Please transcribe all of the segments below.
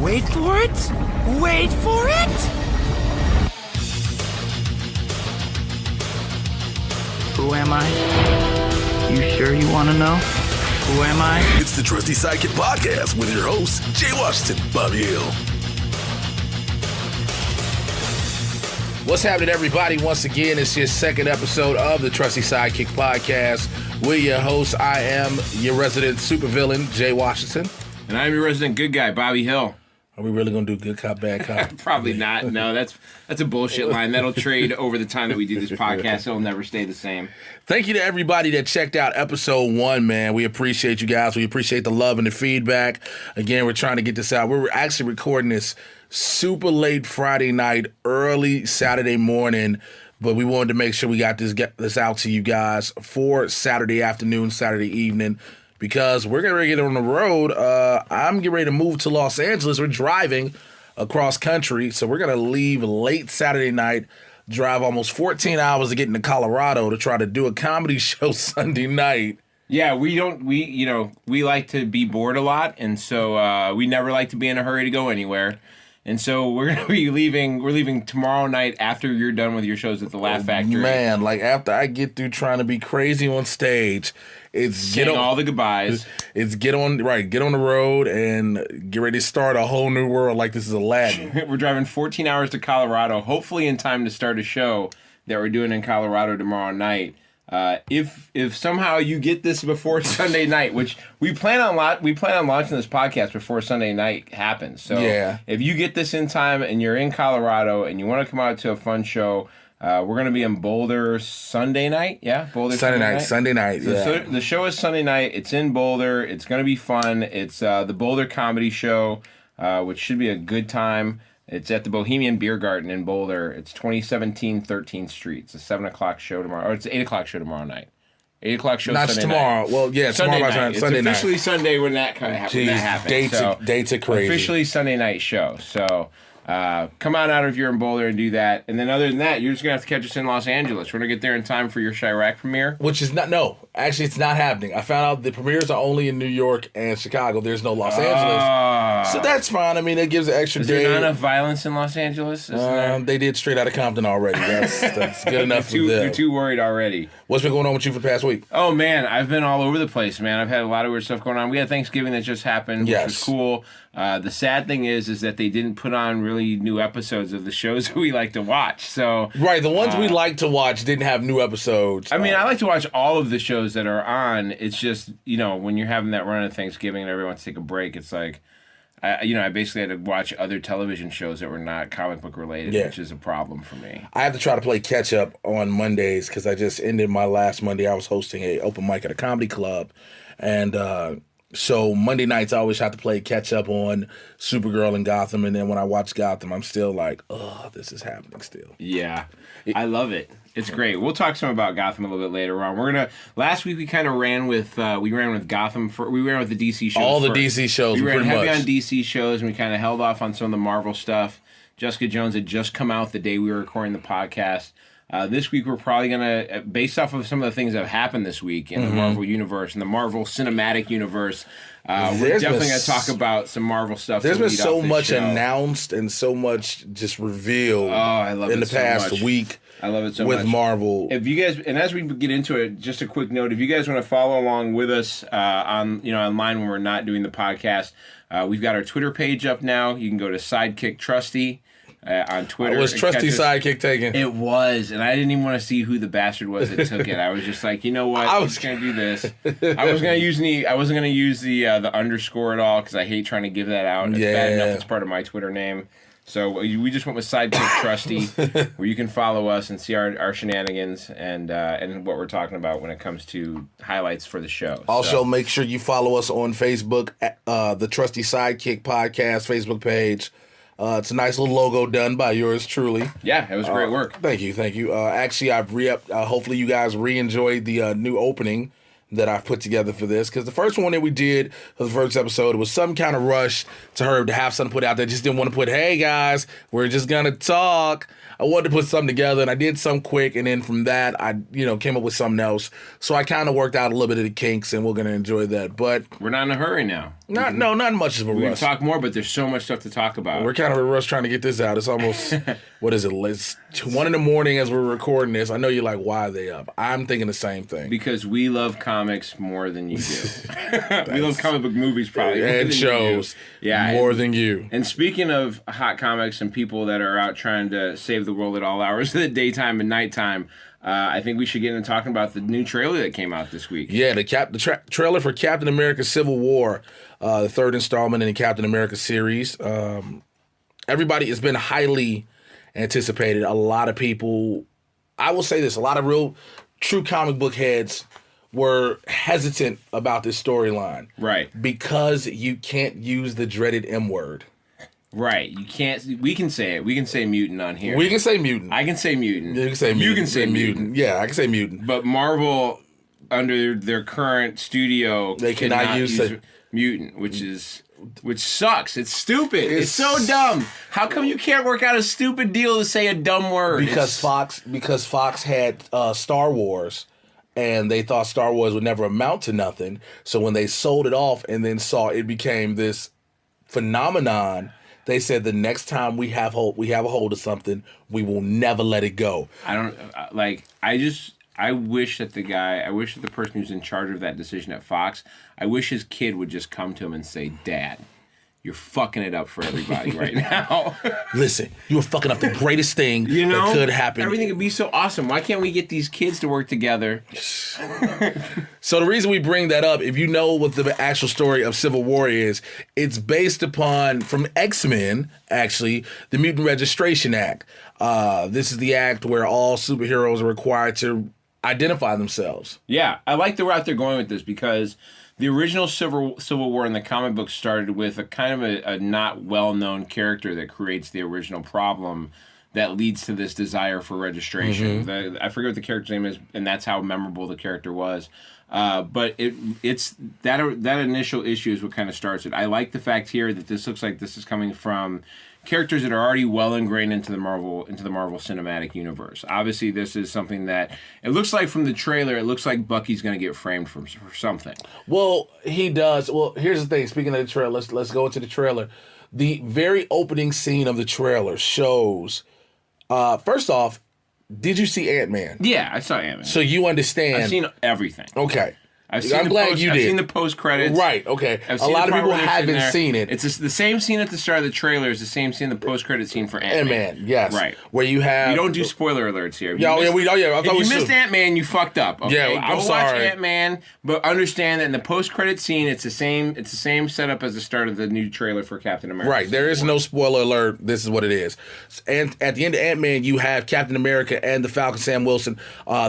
Wait for it. Wait for it. Who am I? You sure you want to know? Who am I? It's the Trusty Sidekick Podcast with your hosts, Jay Washington, Bobby Hill. What's happening, everybody? Once again, it's your second episode of the Trusty Sidekick Podcast. We're your hosts. I am your resident supervillain, Jay Washington. And I'm your resident good guy, Bobby Hill. Are we really going to do good cop, bad cop? Probably not. No, that's a bullshit line. That'll trade over the time that we do this podcast. It'll never stay the same. Thank you to everybody that checked out episode 1, man. We appreciate you guys. We appreciate the love and the feedback. Again, we're trying to get this out. We're actually recording this super late Friday night, early Saturday morning, but we wanted to make sure we got this out to you guys for Saturday afternoon, Saturday evening, because we're going to get on the road. I'm getting ready to move to Los Angeles. We're driving across country, so we're going to leave late Saturday night, drive almost 14 hours to get into Colorado to try to do a comedy show Sunday night. Yeah, we like to be bored a lot, and so we never like to be in a hurry to go anywhere. And so we're going to be leaving. We're leaving tomorrow night after you're done with your shows at the Laugh Factory. Man, like after I get through trying to be crazy on stage, it's saying all the goodbyes. It's get on the road and get ready to start a whole new world like this is Aladdin. We're driving 14 hours to Colorado, hopefully in time to start a show that we're doing in Colorado tomorrow night. If somehow you get this before Sunday night, which we plan on launching this podcast before Sunday night happens. So yeah. If you get this in time and you're in Colorado and you want to come out to a fun show, we're going to be in Boulder Sunday night. Yeah, Boulder Sunday night. So the show is Sunday night. It's in Boulder. It's going to be fun. It's the Boulder Comedy Show, which should be a good time. It's at the Bohemian Beer Garden in Boulder. It's 2017 13th Street. It's a 7 o'clock show tomorrow. Or it's an 8 o'clock show tomorrow night. 8 o'clock show Not Sunday tomorrow. night. Well, yeah, Sunday tomorrow night. night. Sunday night. It's officially Sunday when that happens. Dates are crazy. Officially Sunday night show. So come on out if you're in Boulder and do that. And then other than that, you're just going to have to catch us in Los Angeles. We're going to get there in time for your Chirac premiere. Which is actually it's not happening. I found out the premieres are only in New York and Chicago. There's no Los Angeles. So that's fine. I mean, it gives an extra day. Is there not enough violence in Los Angeles? They did Straight Outta Compton already. That's good enough for them. You're too worried already. What's been going on with you for the past week? Oh, man, I've been all over the place, man. I've had a lot of weird stuff going on. We had Thanksgiving that just happened, which was cool. The sad thing is that they didn't put on really new episodes of the shows that we like to watch. So right, the ones we like to watch didn't have new episodes. I mean, I like to watch all of the shows that are on. It's just, when you're having that run of Thanksgiving and everyone wants to take a break, it's like, I basically had to watch other television shows that were not comic book related, which is a problem for me. I have to try to play catch up on Mondays because I just ended my last Monday. I was hosting a open mic at a comedy club, and so Monday nights I always have to play catch up on Supergirl and Gotham, and then when I watch Gotham, I'm still like, oh, this is happening still. Yeah, I love it. It's great. We'll talk some about Gotham a little bit later on. Last week we kind of ran with Gotham. We ran with the DC shows. All the DC shows. We ran heavy on DC shows, and we kind of held off on some of the Marvel stuff. Jessica Jones had just come out the day we were recording the podcast. This week we're probably going to, based off of some of the things that have happened this week in the Marvel Universe, and the Marvel Cinematic Universe, we're definitely going to talk about some Marvel stuff. There's been so much announced and so much just revealed in the past week. I love it so much. With Marvel. If you guys, and as we get into it, just a quick note, if you guys want to follow along with us online when we're not doing the podcast, we've got our Twitter page up now. You can go to Sidekick Trusty on Twitter. Was Trusty Sidekick taken? It was, and I didn't even want to see who the bastard was that took it. I was just like, you know what? I'm just gonna do this. I wasn't gonna use the underscore at all because I hate trying to give that out. It's bad enough it's part of my Twitter name. So we just went with Sidekick Trusty, where you can follow us and see our shenanigans and what we're talking about when it comes to highlights for the show. Also, make sure you follow us on Facebook, the Trusty Sidekick Podcast Facebook page. It's a nice little logo done by yours truly. Yeah, it was great work. Thank you. Actually, I've re-upped. Hopefully, you guys re-enjoyed the new opening. that I've put together for this. Because the first one that we did for the first episode was some kind of rush to Herb to have something put out there. Just didn't want to put, hey guys, we're just going to talk. I wanted to put something together, and I did some quick, and then from that, I came up with something else. So I kind of worked out a little bit of the kinks, and we're going to enjoy that. But we're not in a hurry now. Not much of a rush. We can talk more, but there's so much stuff to talk about. We're kind of in a rush trying to get this out. It's almost, what is it? It's 1 a.m. as we're recording this. I know you're like, why are they up? I'm thinking the same thing. Because we love comics more than you do. We love comic book movies probably. And shows more than you. And speaking of hot comics and people that are out trying to save the world at all hours of the daytime and nighttime, I think we should get into talking about the new trailer that came out this week. Yeah, the trailer for Captain America Civil War, the third installment in the Captain America series. Everybody, it's been highly anticipated. A lot of people, I will say this, a lot of real true comic book heads were hesitant about this storyline. Right. Because you can't use the dreaded M word. Right. You can't. We can say it. We can say mutant on here. We can say mutant. I can say mutant. You can say mutant. You can say mutant. Yeah, I can say mutant. But Marvel, under their current studio, they cannot use mutant, which sucks. It's stupid. It's so dumb. How come you can't work out a stupid deal to say a dumb word? Because Fox had Star Wars. And they thought Star Wars would never amount to nothing. So when they sold it off and then saw it became this phenomenon, they said the next time we have a hold of something, we will never let it go. I wish that the person who's in charge of that decision at Fox, I wish his kid would just come to him and say, Dad, you're fucking it up for everybody right now. Listen, you were fucking up the greatest thing that could happen. Everything could be so awesome. Why can't we get these kids to work together? So the reason we bring that up, if you know what the actual story of Civil War is, it's based upon, from X-Men, actually, the Mutant Registration Act. This is the act where all superheroes are required to identify themselves. Yeah, I like the route they're going with this because the original Civil War in the comic book started with a kind of a not well-known character that creates the original problem that leads to this desire for registration. Mm-hmm. I forget what the character's name is, and that's how memorable the character was. But it's that initial issue is what kind of starts it. I like the fact here that this looks like this is coming from characters that are already well ingrained into the Marvel Cinematic Universe. Obviously, this is something that it looks like from the trailer. It looks like Bucky's going to get framed for something. Well, he does. Well, here's the thing. Speaking of the trailer, let's go into the trailer. The very opening scene of the trailer shows. First off, did you see Ant-Man? Yeah, I saw Ant-Man. So you understand. I've seen everything. Okay. I'm glad you did. I've seen the post credits. Right. Okay. A lot of people haven't seen it. It's the same scene at the start of the trailer is the same scene in the post credit scene for Ant-Man. Ant-Man. Yes. Right. Where you have. We don't do spoiler alerts here. If you missed Ant-Man, you fucked up. Okay? Yeah. I'm Go sorry. watch Ant-Man, but understand that in the post credit scene, it's the same setup as the start of the new trailer for Captain America. Right. There is no spoiler alert. This is what it is. And at the end of Ant-Man, you have Captain America and the Falcon Sam Wilson.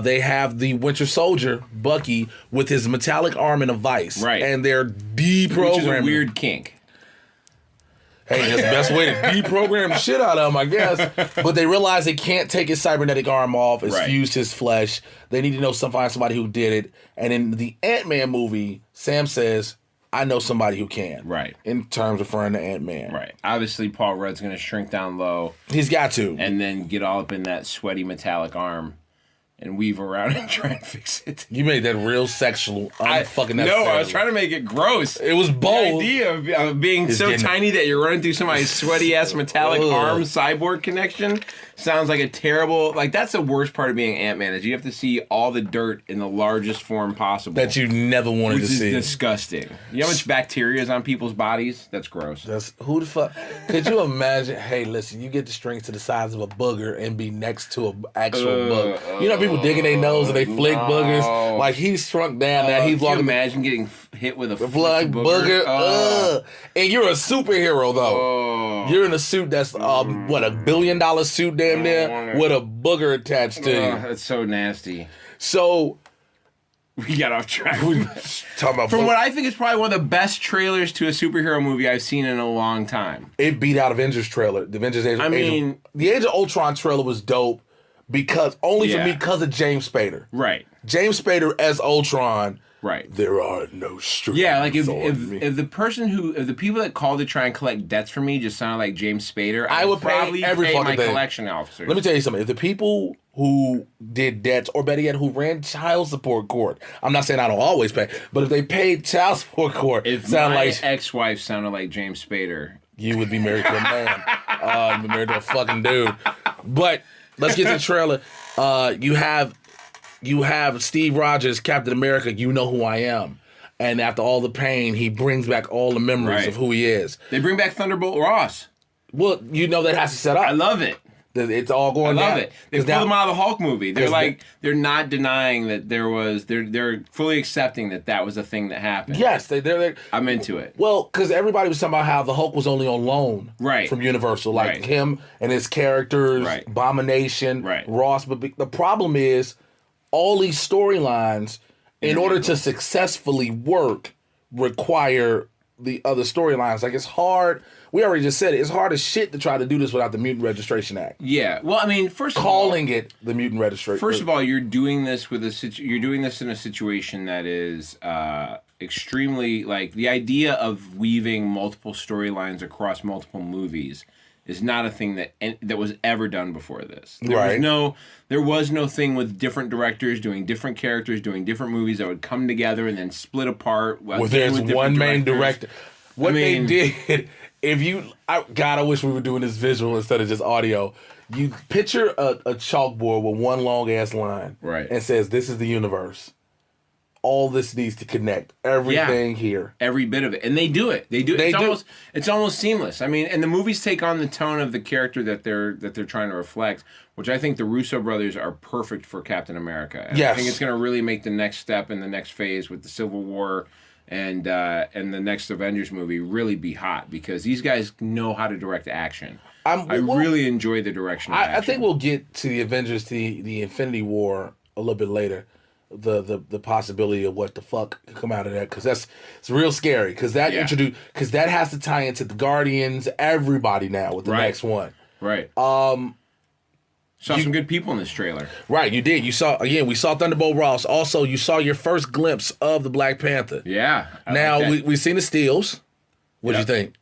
They have the Winter Soldier Bucky with his metallic arm and a vice. Right. And they're deprogramming. Which is a weird kink. Hey, that's the best way to deprogram the shit out of him, I guess. But they realize they can't take his cybernetic arm off. It's fused his flesh. They need to find somebody who did it. And in the Ant-Man movie, Sam says, I know somebody who can. Right. In terms of referring to Ant-Man. Right. Obviously, Paul Rudd's going to shrink down low. He's got to. And then get all up in that sweaty metallic arm and weave around and try and fix it. You made that real sexual. No, I was trying to make it gross. It was bold. The idea of being so tiny that you're running through somebody's sweaty-ass metallic arm cyborg connection sounds like a terrible... Like, that's the worst part of being Ant-Man, is you have to see all the dirt in the largest form possible. That you never wanted to see. Which is disgusting. You know how much bacteria is on people's bodies? That's gross. Who the fuck... Could you imagine... Hey, listen, you get the strings to the size of a booger and be next to an actual booger. You know people digging their nose and they flick boogers? Like, he's shrunk down now. He's walking... Can you imagine getting hit with a blood booger? And you're a superhero, though. You're in a suit that's, what, $1 billion suit damn near with a booger attached to you. That's so nasty. So... We got off track. Talking about what I think is probably one of the best trailers to a superhero movie I've seen in a long time. It beat out Avengers trailer. The Avengers Age the Age of Ultron trailer was dope because, for me, because of James Spader. Right. James Spader as Ultron Right. There are no strings. Yeah, like if on me. if the people that called to try and collect debts from me just sounded like James Spader, I would probably pay every pay fucking my thing. collection officers. Let me tell you something. If the people who did debts, or better yet, who ran child support court, I'm not saying I don't always pay, but if they paid child support court, If sound my like ex-wife sounded like James Spader, you would be married to a man. You'd be married to a fucking dude. But let's get to the trailer. You have Steve Rogers, Captain America, You Know Who I Am. And after all the pain, he brings back all the memories Right. of who he is. they bring back Thunderbolt Ross. Well, you know that has to set up. I love it. It's all going I down. love it. They pulled him out of the Hulk movie. They're 'cause like, they're not denying that there was. They're fully accepting that was a thing that happened. Yes, they're I'm into it. well, because everybody was talking about how the Hulk was only on loan Right. from Universal, like Right. him and his characters, Right. Abomination, Right. Ross. But the problem is, all these storylines, in order to successfully work, require the other storylines. Like, it's hard. We already just said it. It's hard as shit to try to do this without the Mutant Registration Act. Yeah. Well, I mean, first Calling it the Mutant Registration. First of all, you're doing this you're doing this in a situation that is extremely, like, the idea of weaving multiple storylines across multiple movies is not a thing that was ever done before this. There was no thing with different directors doing different characters doing different movies that would come together and then split apart. Well, there's one main director. What they did, I wish we were doing this visual instead of just audio. You picture a chalkboard with one long ass line, Right. and says, "This is the universe. All this needs to connect. Everything here." Every bit of it, and they do it. They do. It's almost seamless. I mean, and the movies take on the tone of the character that they're trying to reflect, which I think the Russo brothers are perfect for Captain America. And Yes. I think it's going to really make the next step in the next phase with the Civil War and the next Avengers movie really be hot, because these guys know how to direct action. I really enjoy the direction of action. I think we'll get to the Avengers, the Infinity War a little bit later. The possibility of what the fuck could come out of that, because it's real scary, because that has to tie into the Guardians, everybody now with the next one. Right. Saw some good people in this trailer. Right, you did. We saw Thunderbolt Ross. Also, you saw your first glimpse of the Black Panther. Yeah. Now we've seen the steals. What do you think?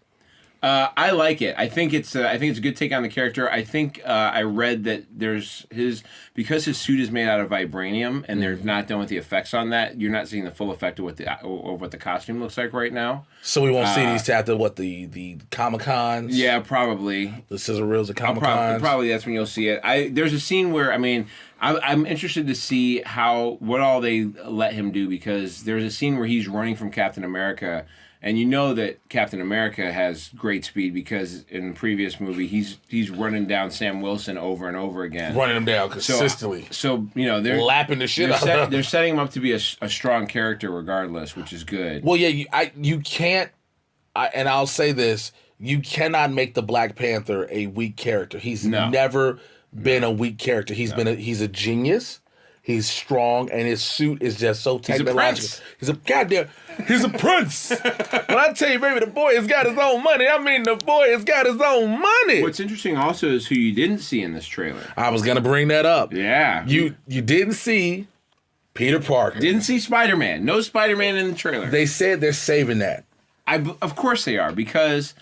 I like it. I think it's a good take on the character. I think I read that because his suit is made out of vibranium and they're not done with the effects on that. You're not seeing the full effect of what the costume looks like right now. So we won't see these till after the Comic-Cons. Yeah, probably the scissor reels of Comic-Cons. Probably that's when you'll see it. There's a scene where I'm interested to see what all they let him do, because there's a scene where he's running from Captain America. And you know that Captain America has great speed, because in the previous movie he's running down Sam Wilson over and over again, running him down consistently. So you know they're lapping the shit out of him. They're setting him up to be a strong character regardless, which is good. Well, yeah, you can't. And I'll say this: you cannot make the Black Panther a weak character. He's never been a weak character. He's a genius. He's strong, and his suit is just so technological. He's a prince. When I tell you, baby, the boy has got his own money, I mean the boy has got his own money. What's interesting also is who you didn't see in this trailer. I was going to bring that up. Yeah. You didn't see Peter Parker. Didn't see Spider-Man. No Spider-Man in the trailer. They said they're saving that. Of course they are, because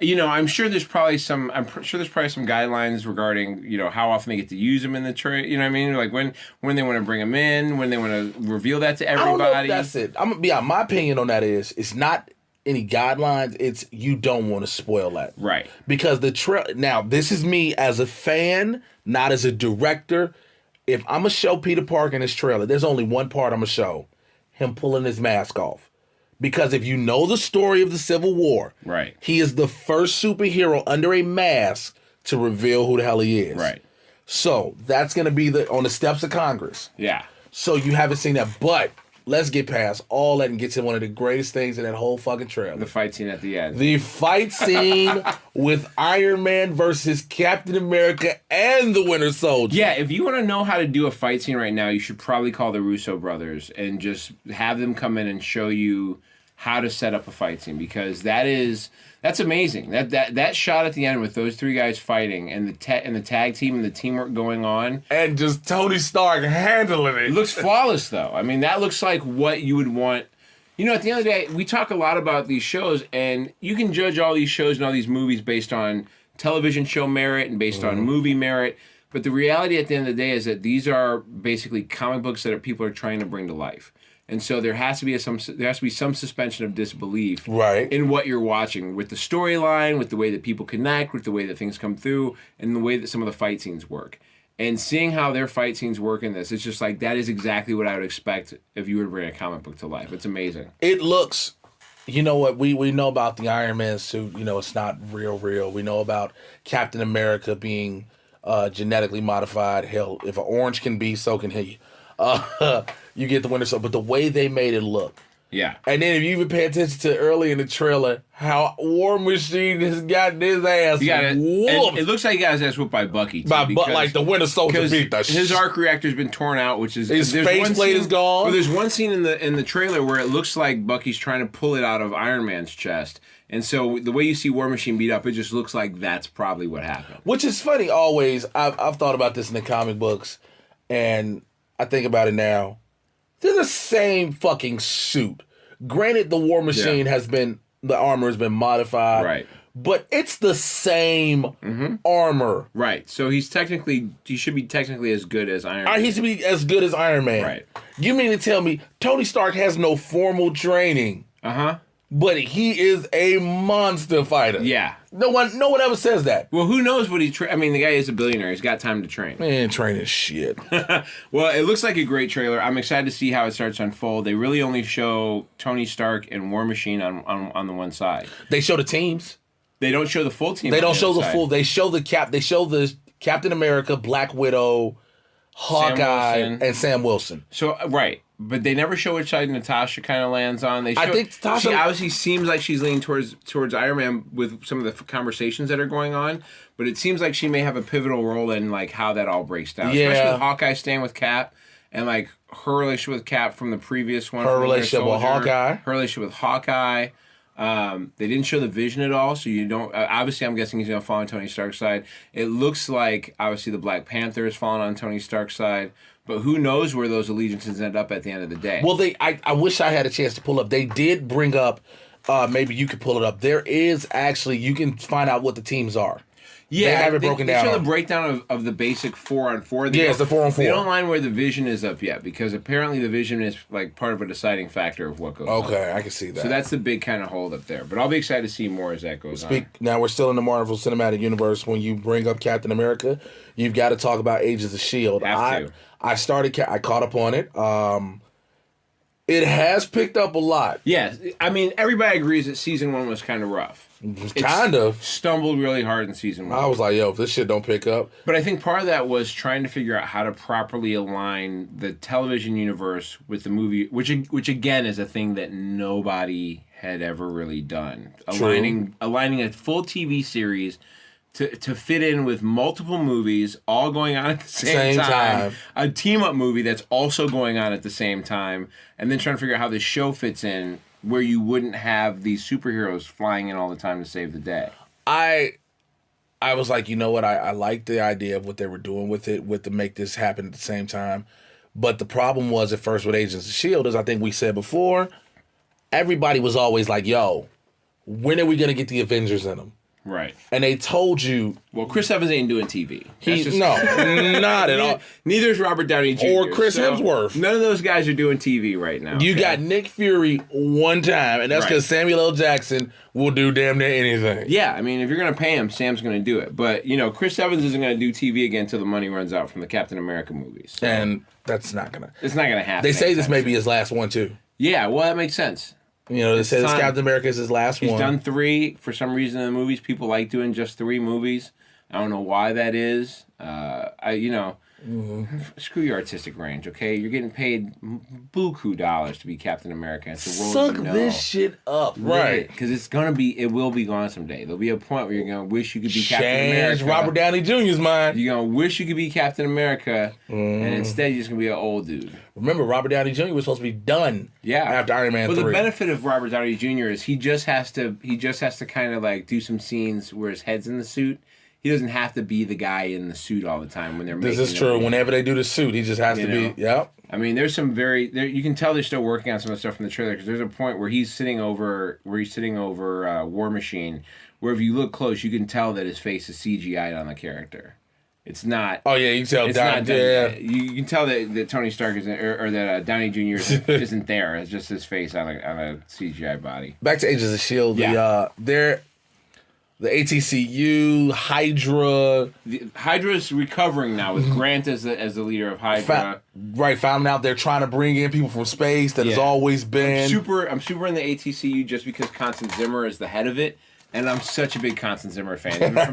I'm sure there's probably some guidelines regarding, how often they get to use them in the trailer. You know what I mean? Like when they want to bring them in, when they want to reveal that to everybody. I don't know if that's it. I'm gonna be honest. My opinion on that is it's not any guidelines. It's you don't want to spoil that, right? Because now this is me as a fan, not as a director. If I'm gonna show Peter Parker in this trailer, there's only one part I'm gonna show: him pulling his mask off. Because if you know the story of the Civil War, right, he is the first superhero under a mask to reveal who the hell he is. Right. So that's going to be on the steps of Congress. Yeah. So you haven't seen that. But let's get past all that and get to one of the greatest things in that whole fucking trailer. The fight scene at the end. The fight scene with Iron Man versus Captain America and the Winter Soldier. Yeah, if you want to know how to do a fight scene right now, you should probably call the Russo brothers and just have them come in and show you how to set up a fight scene, because that's amazing. That shot at the end with those three guys fighting and the tag team and the teamwork going on, and just Tony Stark handling it. It looks flawless, though. I mean, that looks like what you would want. You know, at the end of the day, we talk a lot about these shows, and you can judge all these shows and all these movies based on television show merit and based on movie merit. But the reality at the end of the day is that these are basically comic books that people are trying to bring to life. And so there has to be some suspension of disbelief in what you're watching, with the storyline, with the way that people connect, with the way that things come through, and the way that some of the fight scenes work. And seeing how their fight scenes work in this, it's just like, that is exactly what I would expect if you were to bring a comic book to life. It's amazing. It looks, you know what, we know about the Iron Man suit, you know, it's not real. We know about Captain America being genetically modified. Hell, if an orange can be, so can he. You get the Winter Soldier, but the way they made it look. Yeah. And then if you even pay attention to early in the trailer, how War Machine has gotten his ass whooped. It looks like he got his ass whooped by Bucky. Like the Winter Soldier beat the shit. His arc reactor's been torn out, which is... His faceplate is gone. Well, there's one scene in the trailer where it looks like Bucky's trying to pull it out of Iron Man's chest. And so the way you see War Machine beat up, it just looks like that's probably what happened. Which is funny always. I've thought about this in the comic books, and I think about it now. They're the same fucking suit. Granted, the War Machine the armor has been modified. Right. But it's the same armor. Right. So he should be technically as good as Iron Man. He should be as good as Iron Man. Right. You mean to tell me Tony Stark has no formal training? Uh-huh. But he is a monster fighter. Yeah. No one ever says that. Well, who knows what I mean, the guy is a billionaire. He's got time to train. Man, training shit. Well, it looks like a great trailer. I'm excited to see how it starts to unfold. They really only show Tony Stark and War Machine on the one side. They show the teams. They don't show the full team. They don't show the full. They show the Captain America, Black Widow, Hawkeye, and Sam Wilson. So right. But they never show which side Natasha kind of lands on. I think Natasha, she obviously seems like she's leaning towards Iron Man with some of the conversations that are going on. But it seems like she may have a pivotal role in like how that all breaks down. Yeah. Especially with Hawkeye staying with Cap, and like her relationship with Cap from the previous one. Her relationship with Hawkeye. Her relationship with Hawkeye. They didn't show the Vision at all, so you don't. Obviously, I'm guessing he's going to fall on Tony Stark's side. It looks like obviously the Black Panther is falling on Tony Stark's side. But who knows where those allegiances end up at the end of the day? Well, I wish I had a chance to pull up. They did bring up, maybe you could pull it up. There is actually, you can find out what the teams are. Yeah, they have it broken down. They show the breakdown of the basic 4-on-4. It's the 4-on-4. They don't line where the Vision is up yet, because apparently the Vision is like part of a deciding factor of what goes on. Okay, I can see that. So that's the big kind of hold up there. But I'll be excited to see more as that goes on. Now, we're still in the Marvel Cinematic Universe. When you bring up Captain America, you've got to talk about Agents of S.H.I.E.L.D. I caught up on it. It has picked up a lot. Yeah, I mean, everybody agrees that season 1 was kind of rough. Kind of. Stumbled really hard in season 1. I was like, yo, if this shit don't pick up. But I think part of that was trying to figure out how to properly align the television universe with the movie, which again is a thing that nobody had ever really done. Aligning a full TV series to fit in with multiple movies all going on at the same time. A team-up movie that's also going on at the same time. And then trying to figure out how this show fits in where you wouldn't have these superheroes flying in all the time to save the day. I was like, you know what? I like the idea of what they were doing with it, to make this happen at the same time. But the problem was at first with Agents of S.H.I.E.L.D., as I think we said before, everybody was always like, yo, when are we going to get the Avengers in them? Right. And they told you... Well, Chris Evans ain't doing TV. Not at all. Neither is Robert Downey Jr. Or Chris Hemsworth. None of those guys are doing TV right now. You got Nick Fury one time, and that's because Samuel L. Jackson will do damn near anything. Yeah, I mean, if you're going to pay him, Sam's going to do it. But, Chris Evans isn't going to do TV again until the money runs out from the Captain America movies. So and that's not going to... It's not going to happen. They say this may be his last one, too. Yeah, well, that makes sense. They say this Captain America is his last one. He's done 3. For some reason in the movies, people like doing just 3 movies. I don't know why that is. Screw your artistic range, okay? You're getting paid buku dollars to be Captain America. It's a role Suck you know. this shit up, right? Because it will be gone someday. There'll be a point where you're gonna wish you could be Captain America. Change Robert Downey Jr.'s mind. You're gonna wish you could be Captain America, and instead you're just gonna be an old dude. Remember, Robert Downey Jr. was supposed to be done. After Iron Man 3. Well, the benefit of Robert Downey Jr. is he just has to kind of like do some scenes where his head's in the suit. He doesn't have to be the guy in the suit all the time when they're making. This is true. Whenever they do the suit, he just has to be. Yep. I mean, there's some you can tell they're still working on some of the stuff from the trailer because there's a point where he's sitting over War Machine, where if you look close, you can tell that his face is CGI'd on the character. It's not. Oh yeah, you can tell. You can tell that Tony Stark isn't, or that Downey Jr. isn't there. It's just his face on a CGI body. Back to Agents of S.H.I.E.L.D. The ATCU, Hydra. Hydra's recovering now with Grant as the leader of Hydra. Found out they're trying to bring in people from space that has always been. I'm super in the ATCU just because Constance Zimmer is the head of it, and I'm such a big Constance Zimmer fan. Even from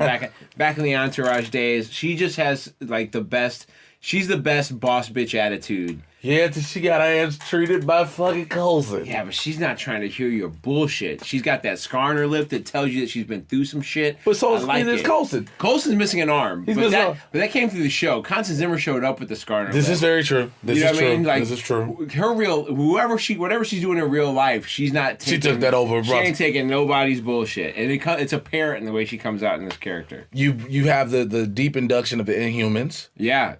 back in the Entourage days, she just has like the best. She's the best boss bitch attitude. Yeah, she got her ass treated by fucking Coulson. Yeah, but she's not trying to hear your bullshit. She's got that scar on her lip that tells you that she's been through some shit. But so is Coulson. Coulson's missing an arm. But that came through the show. Constance Zimmer showed up with the scar on her lip. This is very true. This is true. Her whatever she's doing in real life, she's not taking, she took that over, bro. She ain't taking nobody's bullshit. And it's apparent in the way she comes out in this character. You have the deep induction of the Inhumans. Yeah.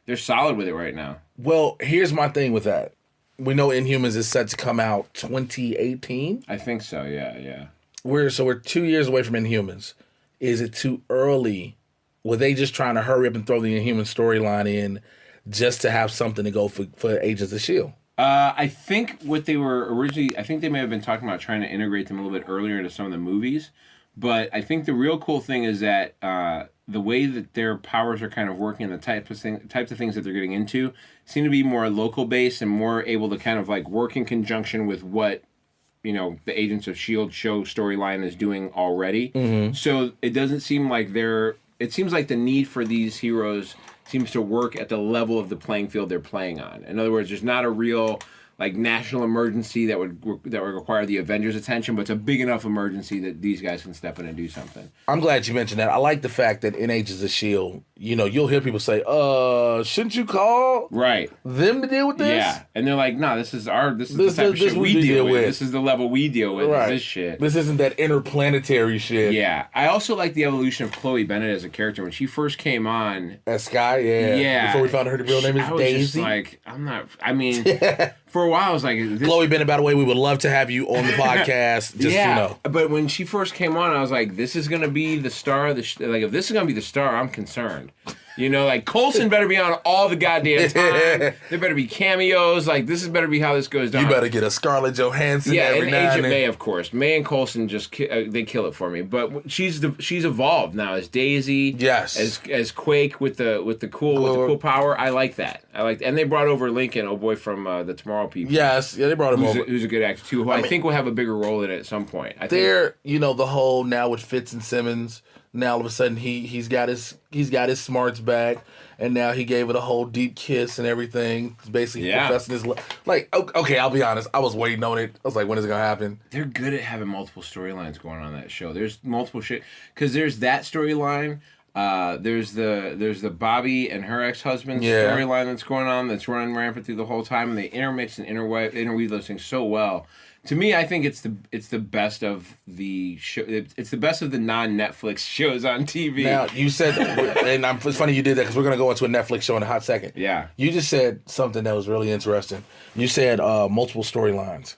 They're solid with it right now. Well, here's my thing with that. We know Inhumans is set to come out 2018. I think so. Yeah. We're 2 years away from Inhumans. Is it too early? Were they just trying to hurry up and throw the Inhuman storyline in just to have something to go for Agents of S.H.I.E.L.D.? I think what they were originally, I think they may have been talking about trying to integrate them a little bit earlier into some of the movies. But I think the real cool thing is that the way that their powers are kind of working and the types of things that they're getting into seem to be more local based and more able to kind of like work in conjunction with what the Agents of S.H.I.E.L.D. show storyline is doing already. Mm-hmm. So it doesn't seem like it seems like the need for these heroes seems to work at the level of the playing field they're playing on. In other words, there's not a real like national emergency that would require the Avengers' attention, but it's a big enough emergency that these guys can step in and do something. I'm glad you mentioned that. I like the fact that in Agents of S.H.I.E.L.D., you'll hear people say, shouldn't you call them to deal with this? Yeah. And they're like, no, this is the type of shit we deal with. This is the level we deal with. Right. This shit. This isn't that interplanetary shit. Yeah. I also like the evolution of Chloe Bennett as a character. When she first came on. As Sky, yeah. Before we found her real name is Daisy. For a while, I was like... Chloe Bennett, by the way, we would love to have you on the podcast. But when she first came on, I was like, this is going to be the star of the... Like, if this is going to be the star, I'm concerned. Like, Coulson better be on all the goddamn time. There better be cameos. Like, this is better be how this goes down. You better get a Scarlett Johansson every now and Agent May, of course. May and Coulson just... they kill it for me. But she's evolved now as Daisy. Yes. As Quake with the cool power. I like that. And they brought over Lincoln, boy from the Tomorrow People. Yes, they brought him over. Who's a good actor too, who I think will have a bigger role in it at some point. The whole now with Fitz and Simmons, now all of a sudden he's got his smarts back, and now he gave it a whole deep kiss and everything. He's basically professing his like. Okay, I'll be honest. I was waiting on it. I was like, when is it gonna happen? They're good at having multiple storylines going on that show. There's multiple shit because there's that storyline. There's the Bobby and her ex-husband storyline that's going on that's running rampant through the whole time, and they intermix and interweave those things so well. To me, I think it's the best of the show. It's the best of the non-Netflix shows on TV. Now you said, and it's funny you did that because we're gonna go into a Netflix show in a hot second. Yeah, you just said something that was really interesting. You said multiple storylines,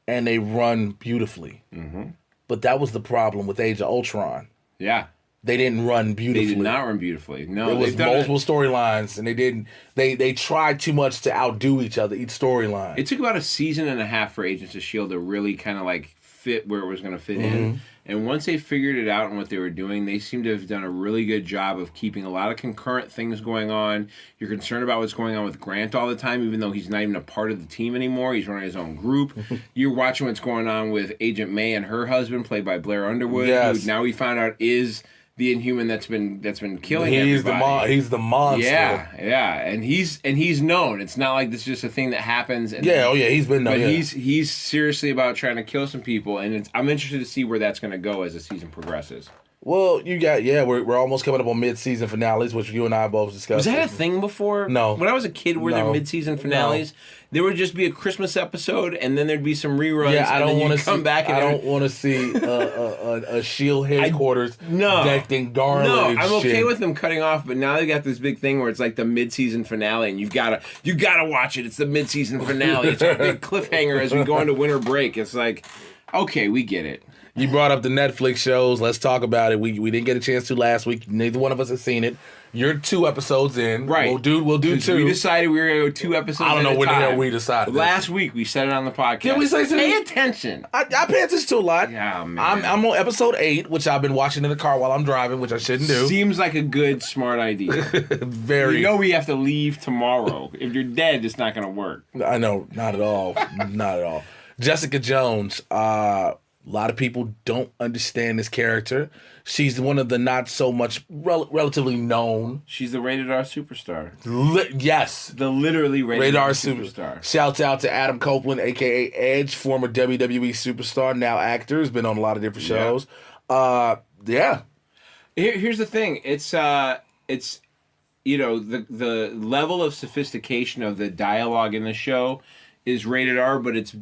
and they run beautifully. Mm-hmm. But that was the problem with Age of Ultron. Yeah. They didn't run beautifully. They did not run beautifully. No, it was multiple storylines, and they didn't. They tried too much to outdo each other, each storyline. It took about a season and a half for Agents of S.H.I.E.L.D. to really kind of like fit where it was going to fit in. And once they figured it out and what they were doing, they seem to have done a really good job of keeping a lot of concurrent things going on. You're concerned about what's going on with Grant all the time, even though he's not even a part of the team anymore. He's running his own group. You're watching what's going on with Agent May and her husband, played by Blair Underwood, who now we found out is the Inhuman that's been killing everybody. He's the monster. Yeah, and he's known. It's not like this is just a thing that happens. And he's been known. But he's seriously about trying to kill some people, and I'm interested to see where that's going to go as the season progresses. Well, we're almost coming up on mid-season finales, which you and I both discussed. Was that a thing before? No. When I was a kid, were there mid-season finales? No. There would just be a Christmas episode, and then there'd be some reruns. Yeah, I don't want to come back. I don't want to see a Shield headquarters decked in garland. No, I'm okay with them cutting off, but now they got this big thing where it's like the mid-season finale, and you gotta watch it. It's the mid-season finale. It's a big cliffhanger as we go into winter break. It's like, okay, we get it. You brought up the Netflix shows. Let's talk about it. We didn't get a chance to last week. Neither one of us has seen it. You're 2 episods in. Right. We'll do 2. We decided we were going to go 2 episodes I don't know at a when the time. hell we decided. Last week we said it on the podcast. Did we say something? Pay attention. I pay attention to a lot. Yeah, man. I'm on episode 8, which I've been watching in the car while I'm driving, which I shouldn't do. Seems like a good, smart idea. Very. You know we have to leave tomorrow. If you're dead, it's not going to work. I know. Not at all. Not at all. Jessica Jones. A lot of people don't understand this character. She's one of the not so much relatively known. She's the rated R superstar. Yes. The literally rated R superstar. Shouts out to Adam Copeland, a.k.a. Edge, former WWE superstar, now actor. Has been on a lot of different shows. Yeah. Here's the thing. It's you know, the level of sophistication of the dialogue in the show is rated R, but it's,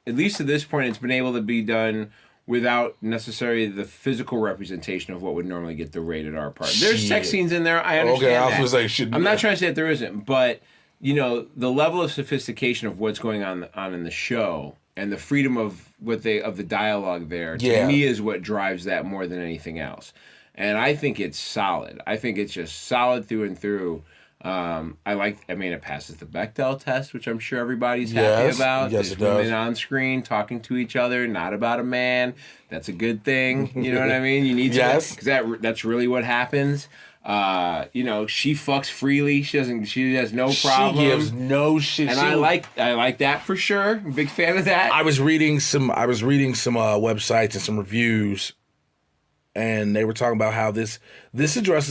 at least to this point, it's been able to be done without necessarily the physical representation of what would normally get the rated R part. There's sex scenes in there. I understand. Okay, I was that. gonna say, I'm not trying to say that there isn't, but you know, the level of sophistication of what's going on in the show and the freedom of the dialogue there to me is what drives that more than anything else. And I think it's solid. I think it's just solid through and through. It passes the Bechdel test, which I'm sure everybody's happy about. Yes, There's it does. women on screen talking to each other, not about a man. That's a good thing. You know what I mean? You need to, because that's really what happens. You know, she fucks freely. She has no problem. She gives no shit. And I like that for sure. I'm a big fan of that. I was reading some websites and some reviews, and they were talking about how this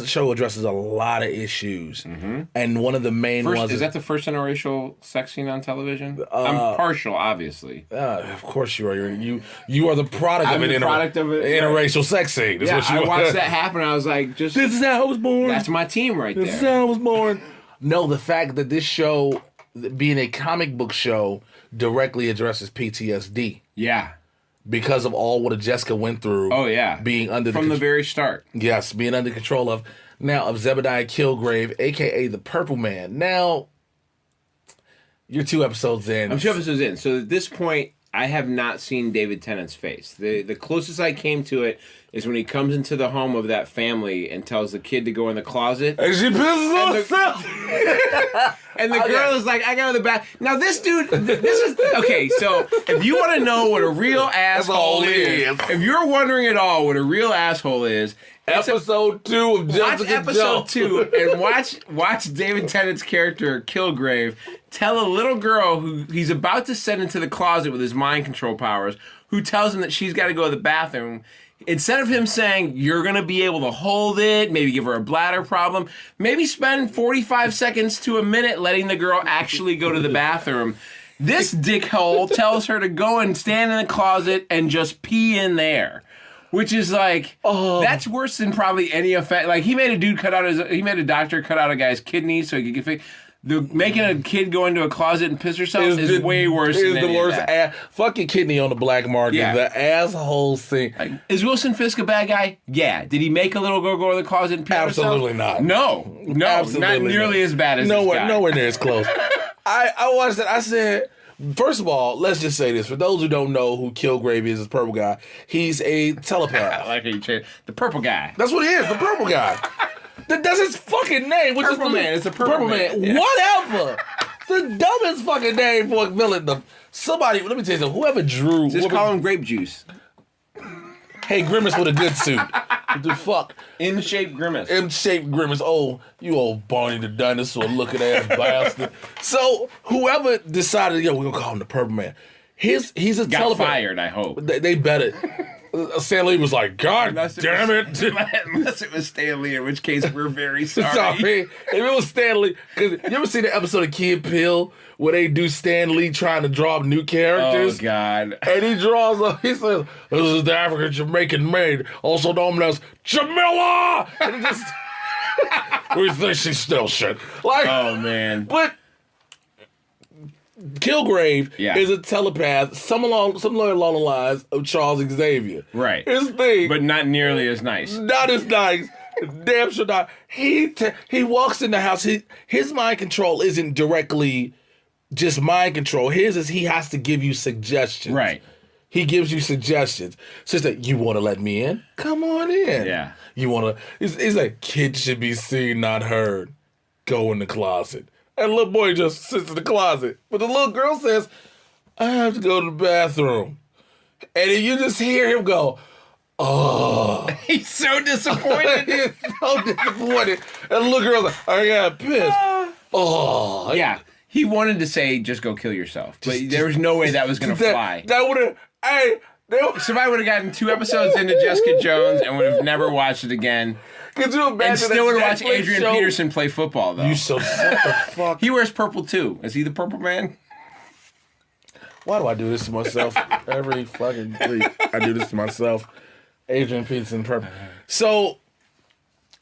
show addresses a lot of issues. Mm-hmm. And one of the main ones is that the first interracial sex scene on television? I'm partial, obviously. Of course you are. You are the product of an interracial sex scene. I watched that happen. I was like, this is how I was born. That's my team right there. This is how I was born. No, the fact that this show, being a comic book show, directly addresses PTSD. Yeah. Because of all what Jessica went through. Oh, yeah. Being under from the very start. Yes, being under control of Zebediah Kilgrave, a.k.a. the Purple Man. Now, you're 2 episodes in. I'm 2 episodes in. So at this point, I have not seen David Tennant's face. The closest I came to it is when he comes into the home of that family and tells the kid to go in the closet. And she pisses herself. And the girl is like, I got to the back. Now this dude, this is, okay, so if you want to know what a real asshole is, if you're wondering at all what a real asshole is, episode 2 of Jessica Watch episode 2 and watch David Tennant's character, Kilgrave, tell a little girl who he's about to send into the closet with his mind control powers, who tells him that she's got to go to the bathroom. Instead of him saying, you're going to be able to hold it, maybe give her a bladder problem, maybe spend 45 seconds to a minute letting the girl actually go to the bathroom. This dickhole tells her to go and stand in the closet and just pee in there. Which is like, that's worse than probably any effect. Like, he made a doctor cut out a guy's kidneys so he could get fixed. Making a kid go into a closet and piss herself is way worse than any of that. Fucking kidney on the black market. Yeah. The asshole thing. Like, is Wilson Fisk a bad guy? Yeah. Did he make a little girl go to the closet and piss herself? Absolutely not. No. Absolutely not nearly as bad as this guy. Nowhere near as close. I watched that. I said, first of all, let's just say this. For those who don't know who Kilgrave is, this purple guy, he's a telepath. I like how you changed the purple guy. That's what he is, the purple guy. That's his fucking name. Which Purple is Man. It's a Purple Man. Yeah. Whatever. The dumbest fucking name for a villain. Somebody, let me tell you something. Whoever drew... Just call him Grape Juice. Hey, Grimace with a good suit. What the fuck? In-shape Grimace. In-shape Grimace. Oh, you old Barney the dinosaur looking ass bastard. So, whoever decided, we're going to call him the Purple Man. He's a Got fired, I hope. They better. Stan Lee was like, God damn it. Unless it was Stan Lee, in which case we're very sorry. Sorry. If it was Stan Lee, because you ever see the episode of Key and Peele where they do Stan Lee trying to draw up new characters? Oh, God. And he draws up, he says, this is the African Jamaican maid, also known as Jamila! And it just, we think she's still shit. Like, oh, man. But Kilgrave is a telepath, something along the lines of Charles Xavier. Right. His thing. But not nearly as nice. Not as nice. Damn sure not. He walks in the house. His mind control isn't directly just mind control. His is he has to give you suggestions. Right. He gives you suggestions. So it's like, you want to let me in? Come on in. Yeah. You want to... He's like, kids should be seen, not heard. Go in the closet. And the little boy just sits in the closet. But the little girl says, I have to go to the bathroom. And then you just hear him go, oh. He's so disappointed. He's so disappointed. And the little girl's like, I got pissed. Oh. Yeah. He wanted to say, just go kill yourself. But there was no way that was going to fly. That would have... Hey, somebody would have gotten 2 episodes into Jessica Jones and would have never watched it again. Could you imagine? And still would have watched Netflix Adrian show? Peterson play football, though. You so what the fuck? He wears purple, too. Is he the purple man? Why do I do this to myself every fucking week? I do this to myself. Adrian Peterson, purple. So,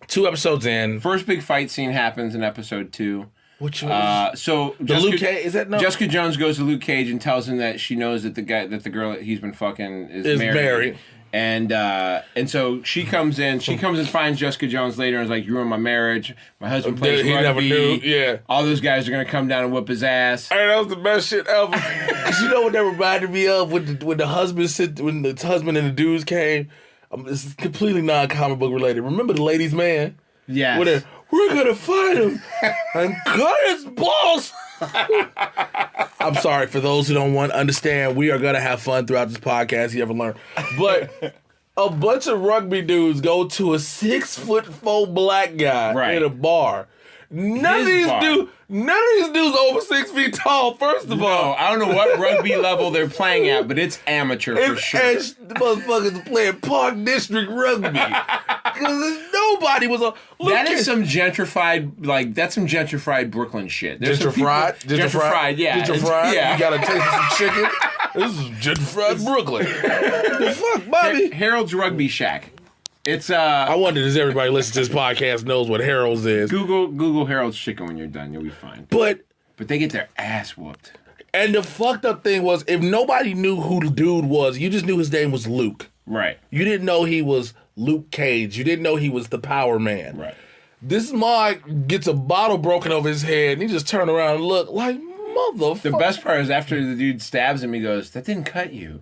2 episodes in. First big fight scene happens in episode 2. Which one? So Luke Cage, is that no? Jessica Jones goes to Luke Cage and tells him that she knows that the girl that he's been fucking is married. And so she comes in. She comes and finds Jessica Jones later and is like, "You ruined my marriage. My husband plays rugby. He never knew. Yeah. All those guys are gonna come down and whip his ass." Hey, that was the best shit ever. Cause you know what that reminded me of when the husband and the dudes came. This is completely non-comic book related. Remember the ladies' man? Yeah. We're gonna fight him and cut his balls. I'm sorry for those who don't understand. We are gonna have fun throughout this podcast. You ever learn? But a bunch of rugby dudes go to a 6'4" black guy in a bar. None of these dudes over 6 feet tall. First of all, I don't know what rugby level they're playing at, but it's amateur for sure. The motherfuckers are playing Park District rugby because nobody was on. That is some gentrified, that's some gentrified Brooklyn shit. Gentrified, yeah. Gentrified. Yeah. You got a taste of some chicken. This is gentrified Brooklyn. The fuck, Bobby? Harold's Rugby Shack. It's I wonder, does everybody listen to this podcast knows what Harold's is? Google Harold's Chicken when you're done. You'll be fine. But they get their ass whooped. And the fucked up thing was, if nobody knew who the dude was, you just knew his name was Luke. Right. You didn't know he was Luke Cage. You didn't know he was the Power Man. Right. This Mog gets a bottle broken over his head, and he just turned around and looked like, motherfucker. The best part is after the dude stabs him, he goes, "That didn't cut you."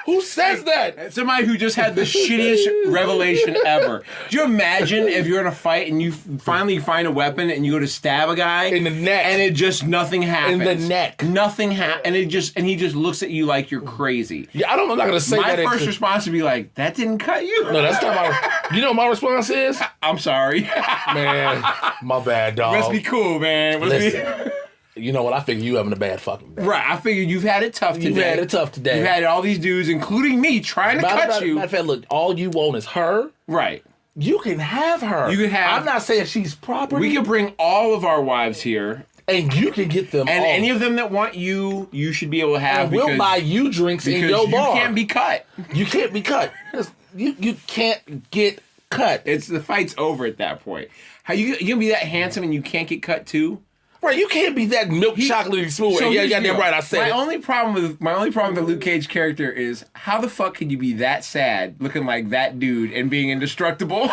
Who says that? Somebody who just had the shittiest revelation ever. Do you imagine if you're in a fight and you finally find a weapon and you go to stab a guy in the neck, and it just nothing happens. In the neck, nothing happens, and he just looks at you like you're crazy. Yeah, I'm not gonna say my that. My first response would be like, "That didn't cut you." No, that's not my. You know what my response is? I'm sorry, man. My bad, dog. Must be cool, man. Listen. You know what? I figure you having a bad fucking day. Right. I figured you've had it tough today. You've had it tough today. You've had all these dudes, including me, trying to cut you. Matter of fact, look, all you want is her. Right. You can have her. You can have. I'm not saying she's property. We can bring all of our wives here. And you can get them and all. Any of them that want you should be able to have. And we'll buy you drinks in your bar. You can't be cut. You can't be cut. You can't get cut. The fight's over at that point. How you gonna be that handsome and you can't get cut too? Right, you can't be that milk chocolatey smooth. So yeah, goddamn right, I said my only problem with the Luke Cage character is how the fuck can you be that sad, looking like that dude, and being indestructible?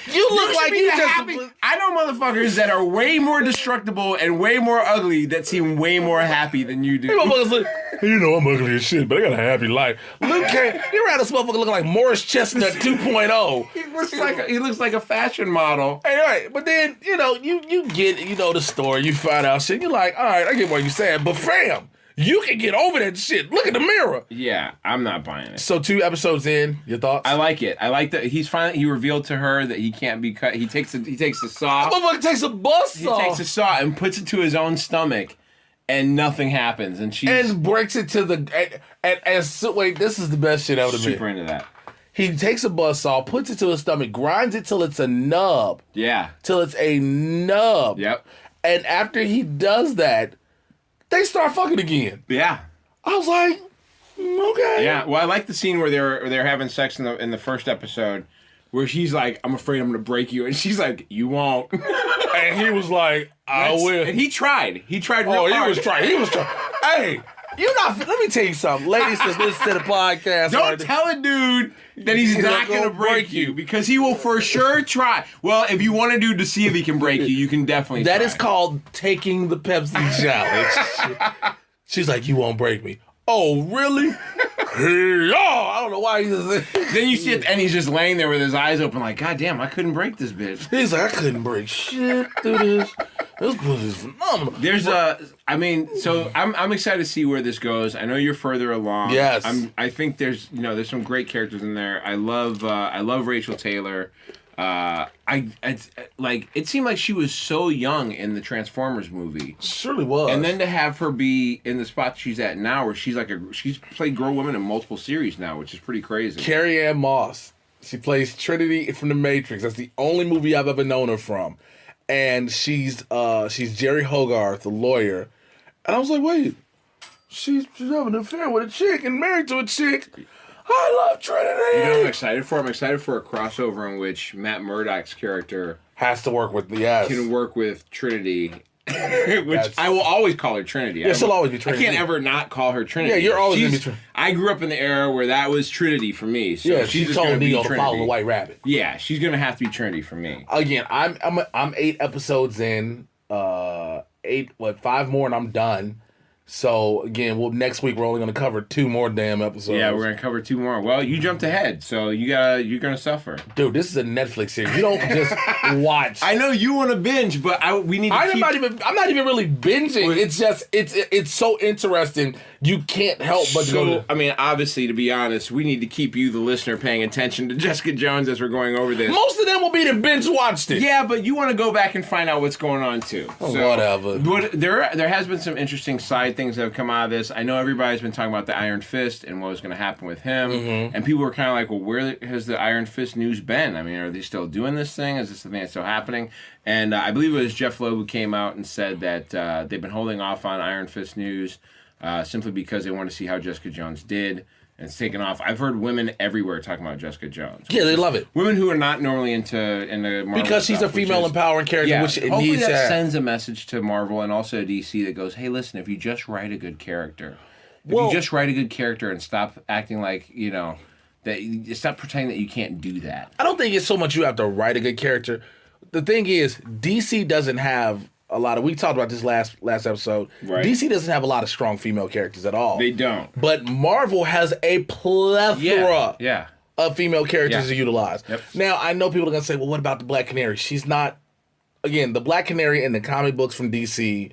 You look like you just. Happy. I know motherfuckers that are way more destructible and way more ugly that seem way more happy than you do. You motherfuckers look. You know I'm ugly as shit, but I got a happy life. Luke Cage, you rather this motherfucker looking like Morris Chestnut 2.0. He looks like a fashion model. Hey, right, but then you get the story. You find out shit. You're like, all right, I get what you're saying, but fam, you can get over that shit. Look in the mirror. Yeah, I'm not buying it. So 2 episodes in, your thoughts? I like it. I like that he revealed to her that he can't be cut. He takes the saw. That motherfucker takes a buzz saw. He takes a saw and puts it to his own stomach. and nothing happens, and breaks it to the wait. This is the best shit ever to me. Super into that. He takes a buzzsaw, puts it to his stomach, grinds it till it's a nub. Yeah. Till it's a nub. Yep. And after he does that, they start fucking again. Yeah. I was like, okay. Yeah. Well, I like the scene where they're having sex in the first episode, where he's like, "I'm afraid I'm gonna break you," and she's like, "You won't." And he was like, "I will." And he tried. He tried real hard. He was trying. Hey, you're not. Let me tell you something, ladies that listen to the podcast. Don't tell a dude that he's not going to break you, because he will for sure try. Well, if you want a dude to see if he can break you, you can definitely That try. is called taking the Pepsi challenge. She's like, "You won't break me." Oh, really? Yeah. I don't know why he's. Then you see it, and he's just laying there with his eyes open, like, "God damn, I couldn't break this bitch." He's like, "I couldn't break shit through this. This pussy's phenomenal." There's I'm excited to see where this goes. I know you're further along. Yes. I think there's some great characters in there. I love Rachel Taylor. It seemed like she was so young in the Transformers movie. Surely was. And then to have her be in the spot she's at now, where she's played Girl Woman in multiple series now, which is pretty crazy. Carrie Ann Moss. She plays Trinity from The Matrix. That's the only movie I've ever known her from. And she's Jerry Hogarth, the lawyer. And I was like, wait, she's having an affair with a chick and married to a chick. I love Trinity. You know what I'm excited for? I'm excited for a crossover in which Matt Murdock's character has to work with can work with Trinity. Which I will always call her Trinity. Yeah, she'll always be Trinity. I can't ever not call her Trinity. Yeah, you're always going to be Trinity. I grew up in the era where that was Trinity for me. So yeah, she's she just told Neo to follow the White Rabbit. Yeah, she's going to have to be Trinity for me. Again, I'm 8 episodes in. 5 more and I'm done. So again, next week we're only going to cover 2 more damn episodes. Yeah, we're going to cover 2 more. Well, you jumped ahead, so you're going to suffer. Dude, this is a Netflix series. You don't just watch. I know you want to binge, but we need to I'm not even really binging. It's just it's so interesting. You can't help but go. I mean, obviously, to be honest, we need to keep you, the listener, paying attention to Jessica Jones as we're going over this. Most of them will be the binge watched it. Yeah, but you want to go back and find out what's going on too. Whatever. But there has been some interesting side things that have come out of this. I know everybody's been talking about the Iron Fist and what was going to happen with him, and people were kind of like, "Well, where has the Iron Fist news been? I mean, are they still doing this thing? Is this something that's still happening?" And I believe it was Jeff Loeb who came out and said that they've been holding off on Iron Fist news. Simply because they want to see how Jessica Jones did, and it's taken off. I've heard women everywhere talking about Jessica Jones. Yeah, they love it. Women who are not normally into Marvel because she's a female empowering character, which it hopefully needs that sends a message to Marvel and also DC that goes, "Hey, listen, if you just write a good character, and stop acting like that, you stop pretending that you can't do that." I don't think it's so much you have to write a good character. The thing is, DC doesn't have a lot of. We talked about this last episode. Right. DC doesn't have a lot of strong female characters at all. They don't. But Marvel has a plethora of female characters to utilize. Yep. Now, I know people are going to say, well, what about the Black Canary? She's not. Again, the Black Canary in the comic books from DC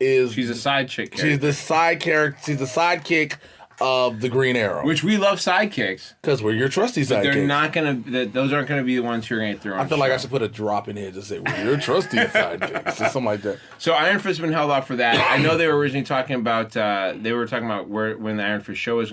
is. She's a side chick character. She's the side character. She's the sidekick of the Green Arrow. Which we love sidekicks. Because we're your trusty sidekicks. They're not going to. Those aren't going to be the ones who are going to throw on I feel like I should put a drop in here to say, we're your trusty sidekicks. Or something like that. So Iron Fist has been held off for that. I know they were originally talking about. when the Iron Fist show is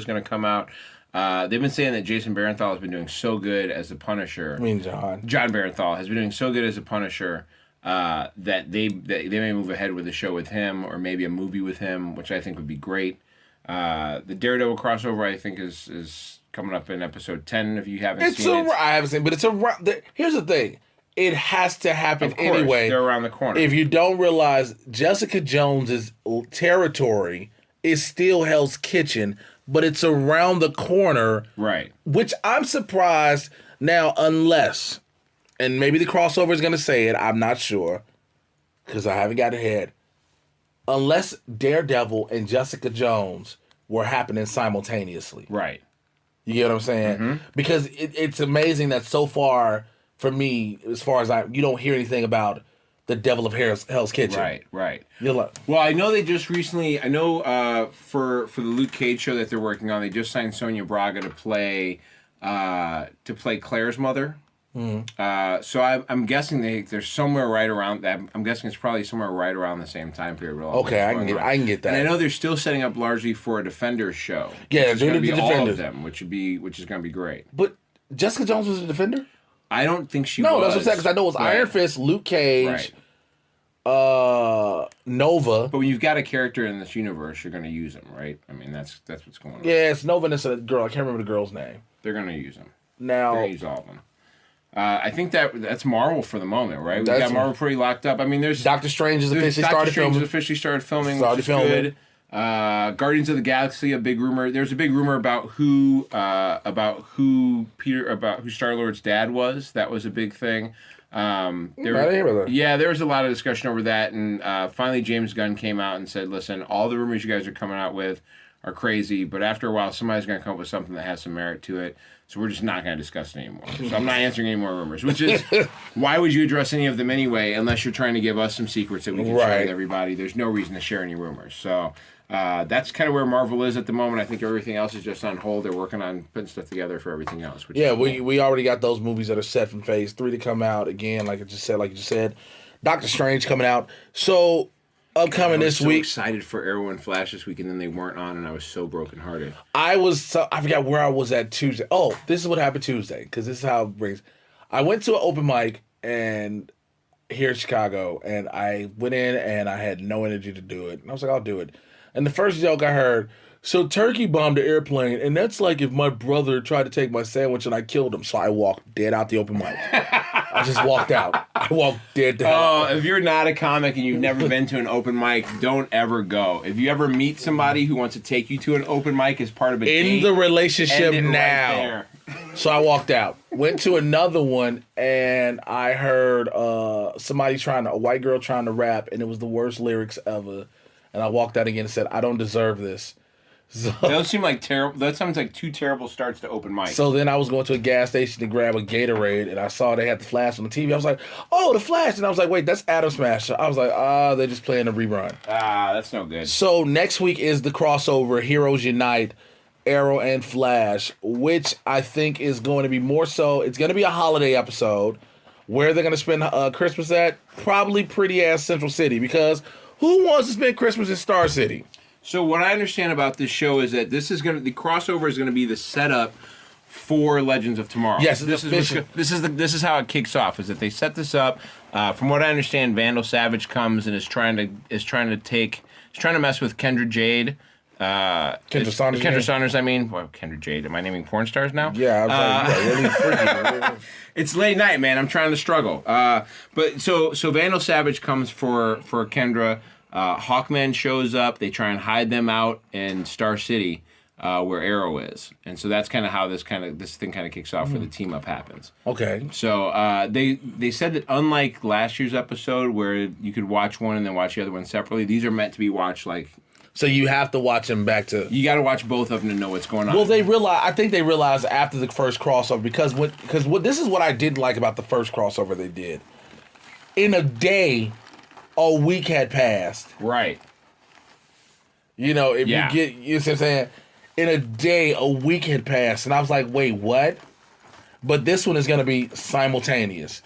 going to come out. They've been saying that Jason Barenthal has been doing so good as the Punisher. I mean, John Barenthal has been doing so good as the Punisher that they may move ahead with a show with him or maybe a movie with him, which I think would be great. The Daredevil crossover, I think, is coming up in episode 10. If you haven't seen it, I haven't seen, but it's around. Here's the thing: it has to happen of course, anyway. They're around the corner. If you don't realize, Jessica Jones's territory is still Hell's Kitchen, but it's around the corner, right? Which I'm surprised now, unless, and maybe the crossover is going to say it. I'm not sure because I haven't got ahead. Unless Daredevil and Jessica Jones were happening simultaneously. Right. You get what I'm saying? Mm-hmm. Because it's amazing that so far, for me, as far as you don't hear anything about the Devil of Hell's Kitchen. Right. You're like, well, I know they just recently, for the Luke Cage show that they're working on, they just signed Sonia Braga to play Claire's mother. So I'm guessing they're somewhere right around that. I'm guessing it's probably somewhere right around the same time period. Okay, I can get that. And I know they're still setting up largely for a Defenders show. Yeah, it's going to be all Defenders. of them, which is going to be great. But Jessica Jones was a Defender? I don't think she No, was. that's what I'm saying, because I know it was Iron Fist, Luke Cage, Nova. But when you've got a character in this universe, you're going to use them, right? I mean, that's what's going on. Yeah, it's Nova and it's a girl. I can't remember the girl's name. They're going to use them. Now, They're going to use all of them. I think that's Marvel for the moment, right? We've got Marvel pretty locked up. I mean, there's Doctor Strange has officially started filming. Which is good. Guardians of the Galaxy, a big rumor. There's a big rumor about who Star-Lord's dad was. That was a big thing. There was a lot of discussion over that, and finally James Gunn came out and said, "Listen, all the rumors you guys are coming out with are crazy, but after a while, somebody's going to come up with something that has some merit to it. So we're just not going to discuss it anymore. So I'm not answering any more rumors, which is why would you address any of them anyway, unless you're trying to give us some secrets that we can share with everybody. There's no reason to share any rumors. So that's kind of where Marvel is at the moment. I think everything else is just on hold. They're working on putting stuff together for everything else. Which is cool. we already got those movies that are set from Phase 3 to come out again. Like you just said, Doctor Strange coming out. So upcoming this week. I was so excited for Arrow and Flash this week, and then they weren't on, and I was so brokenhearted. I forgot where I was at Tuesday. Oh, this is what happened Tuesday, because this is how it brings. I went to an open mic and here in Chicago, and I went in and I had no energy to do it. And I was like, I'll do it. And the first joke I heard, so Turkey bombed the airplane, and that's like if my brother tried to take my sandwich and I killed him. So I walked dead out the open mic. I just walked out. I walked dead to hell. Oh, if you're not a comic and you've never been to an open mic, don't ever go. If you ever meet somebody who wants to take you to an open mic as part of a date, the relationship end it now. Right So I walked out. Went to another one, and I heard a white girl trying to rap, and it was the worst lyrics ever. And I walked out again and said, I don't deserve this. So, those seem like terrible. That sounds like two terrible starts to open mic. So then I was going to a gas station to grab a Gatorade, and I saw they had the Flash on the TV. I was like, oh, the Flash. And I was like, wait, that's Atom Smasher. I was like, they're just playing a rerun. That's no good. So next week is the crossover, Heroes Unite, Arrow and Flash, which I think is going to be more so. It's going to be a holiday episode. Where they're going to spend Christmas at? Probably pretty-ass Central City, because who wants to spend Christmas in Star City? So what I understand about this show is that the crossover is going to be the setup for Legends of Tomorrow. Yes, this is how it kicks off. Is that they set this up? From what I understand, Vandal Savage comes and is trying to mess with Kendra Jade. Kendra Saunders. I mean, Kendra Jade. Am I naming porn stars now? Yeah, I was like, really freaky. It's late night, man. I'm trying to struggle. But so Vandal Savage comes for Kendra. Hawkman shows up. They try and hide them out in Star City, where Arrow is, and so that's kind of how this thing kind of kicks off, where the team up happens. Okay. So they said that unlike last year's episode, where you could watch one and then watch the other one separately, these are meant to be watched like. So you have to watch them back to. You got to watch both of them to know what's going on. Well, I think they realized after the first crossover, because this is what I didn't like about the first crossover they did. In a day, a week had passed. Right. You know, you see what I'm saying? In a day, a week had passed. And I was like, wait, what? But this one is going to be simultaneous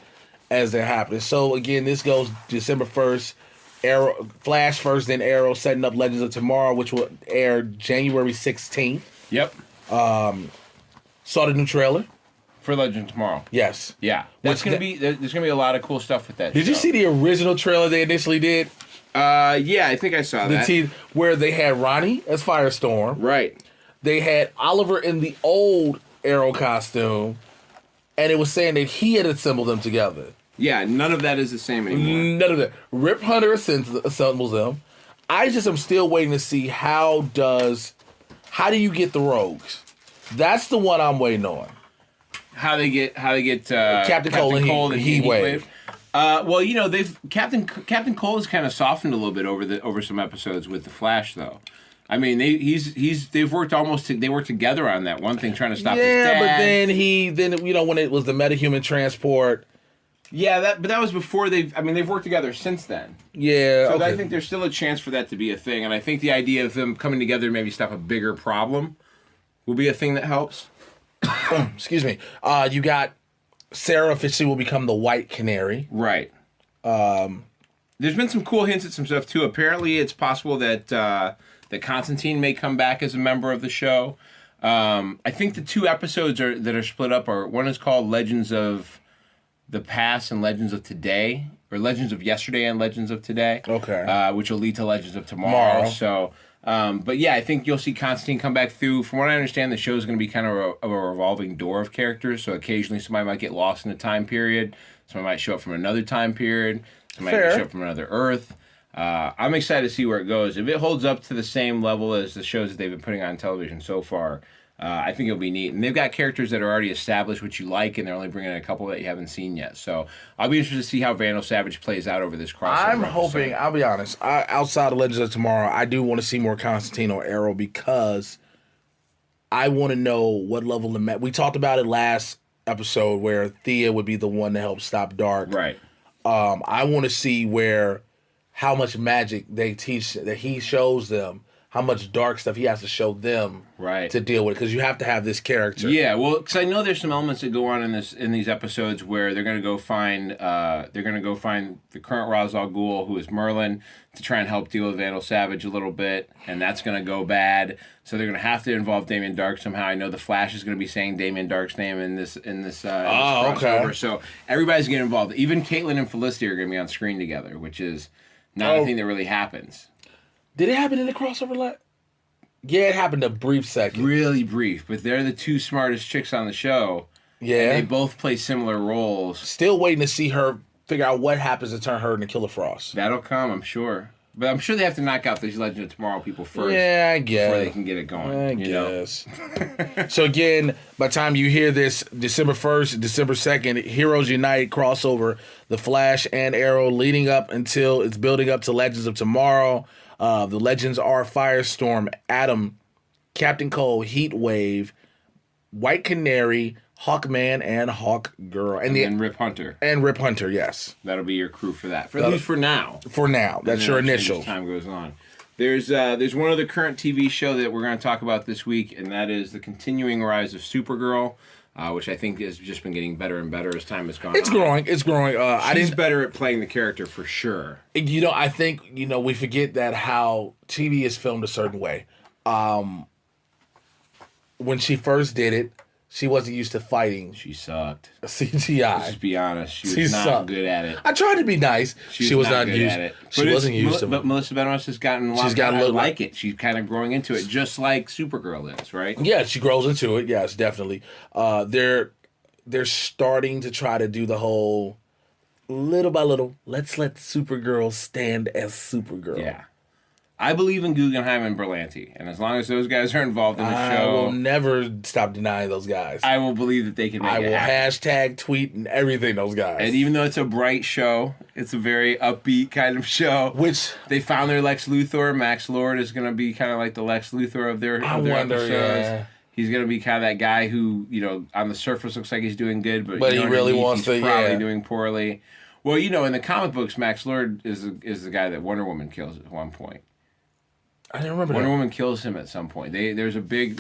as they're happening. So, again, this goes December 1st. Arrow, Flash first, then Arrow, setting up Legends of Tomorrow, which will air January 16th. Yep. Saw the new trailer. For Legend Tomorrow. Yes. Yeah. There's gonna be a lot of cool stuff with that. Did you see the original trailer they initially did? Yeah, I think I saw that. Where they had Ronnie as Firestorm. Right. They had Oliver in the old Arrow costume, and it was saying that he had assembled them together. Yeah, none of that is the same anymore. None of that. Rip Hunter assembles them. I just am still waiting to see how do you get the Rogues? That's the one I'm waiting on. How they get Captain Cole and Heatwave. Well, you know, Captain Cole has kind of softened a little bit over some episodes with the Flash, though. I mean, they've worked they worked together on that one thing, trying to stop his dad. Yeah, but then when it was the metahuman transport. Yeah, but that was before they've worked together since then. Yeah. So okay. I think there's still a chance for that to be a thing, and I think the idea of them coming together to maybe stop a bigger problem will be a thing that helps. Excuse me. You got Sarah officially will become the White Canary. Right. There's been some cool hints at some stuff too. Apparently, it's possible that that Constantine may come back as a member of the show. I think the 2 episodes that are split up are, one is called Legends of the Past and Legends of Today, or Legends of Yesterday and Legends of Today. Okay. Which will lead to Legends of Tomorrow. So, but yeah, I think you'll see Constantine come back through. From what I understand, the show is going to be kind of a revolving door of characters. So occasionally somebody might get lost in a time period. Somebody might show up from another time period. Somebody might show up from another Earth. I'm excited to see where it goes. If it holds up to the same level as the shows that they've been putting on television so far, I think it'll be neat. And they've got characters that are already established, which you like, and they're only bringing in a couple that you haven't seen yet. So I'll be interested to see how Vandal Savage plays out over this crossover. I'm hoping, I'll be honest, outside of Legends of Tomorrow, I do want to see more Constantine or Arrow because I want to know what level of we talked about it last episode where Thea would be the one to help stop Dark. Right. I want to see how much magic they teach, that he shows them, how much dark stuff he has to show them to deal with, because you have to have this character. Yeah, well, because I know there's some elements that go on in these episodes where they're going to go find the current Ra's al Ghul, who is Merlin, to try and help deal with Vandal Savage a little bit, and that's going to go bad. So they're going to have to involve Damien Dark somehow. I know the Flash is going to be saying Damien Dark's name in this crossover. Okay. So everybody's getting involved. Even Caitlin and Felicity are going to be on screen together, which is not a thing that really happens. Did it happen in the crossover? Yeah, it happened a brief second. Really brief, but they're the 2 smartest chicks on the show. Yeah. And they both play similar roles. Still waiting to see her figure out what happens to turn her into Killer Frost. That'll come, I'm sure. But I'm sure they have to knock out these Legend of Tomorrow people first. Yeah, I guess. Before they can get it going. I guess. So again, by the time you hear this, December 1st, December 2nd, Heroes Unite crossover, The Flash and Arrow leading up until it's building up to Legends of Tomorrow. The legends are Firestorm, Atom, Captain Cold, Heatwave, White Canary, Hawkman, and Hawkgirl. And then Rip Hunter. And Rip Hunter, yes. That'll be your crew for that. At least for now. For now. That's your initial. As time goes on. There's one other current TV show that we're going to talk about this week, and that is the continuing rise of Supergirl. Which I think has just been getting better and better as time has gone on. It's growing. She's better at playing the character for sure. I think, we forget that how TV is filmed a certain way. When she first did it, she wasn't used to fighting. She sucked. CGI. Let's just be honest. She was not good at it. I tried to be nice. She was not good used at it. She wasn't used to it. But Melissa Benoist has gotten a lot better like it. She's kind of growing into it, just like Supergirl is, right? Yeah, she grows into it. Yes, definitely. They're starting to try to do the whole little by little, let's let Supergirl stand as Supergirl. Yeah. I believe in Guggenheim and Berlanti, and as long as those guys are involved in the show, I will never stop denying those guys. I will believe that they can make it happen. I will hashtag, tweet, and everything those guys. And even though it's a bright show, it's a very upbeat kind of show. Which they found their Lex Luthor. Max Lord is going to be kind of like the Lex Luthor of their episodes. Yeah. He's going to be kind of that guy who, on the surface looks like he's doing good, but he really wants to. He's probably doing poorly. Well, in the comic books, Max Lord is the guy that Wonder Woman kills at one point. I didn't remember Wonder Woman kills him at some point. There's a big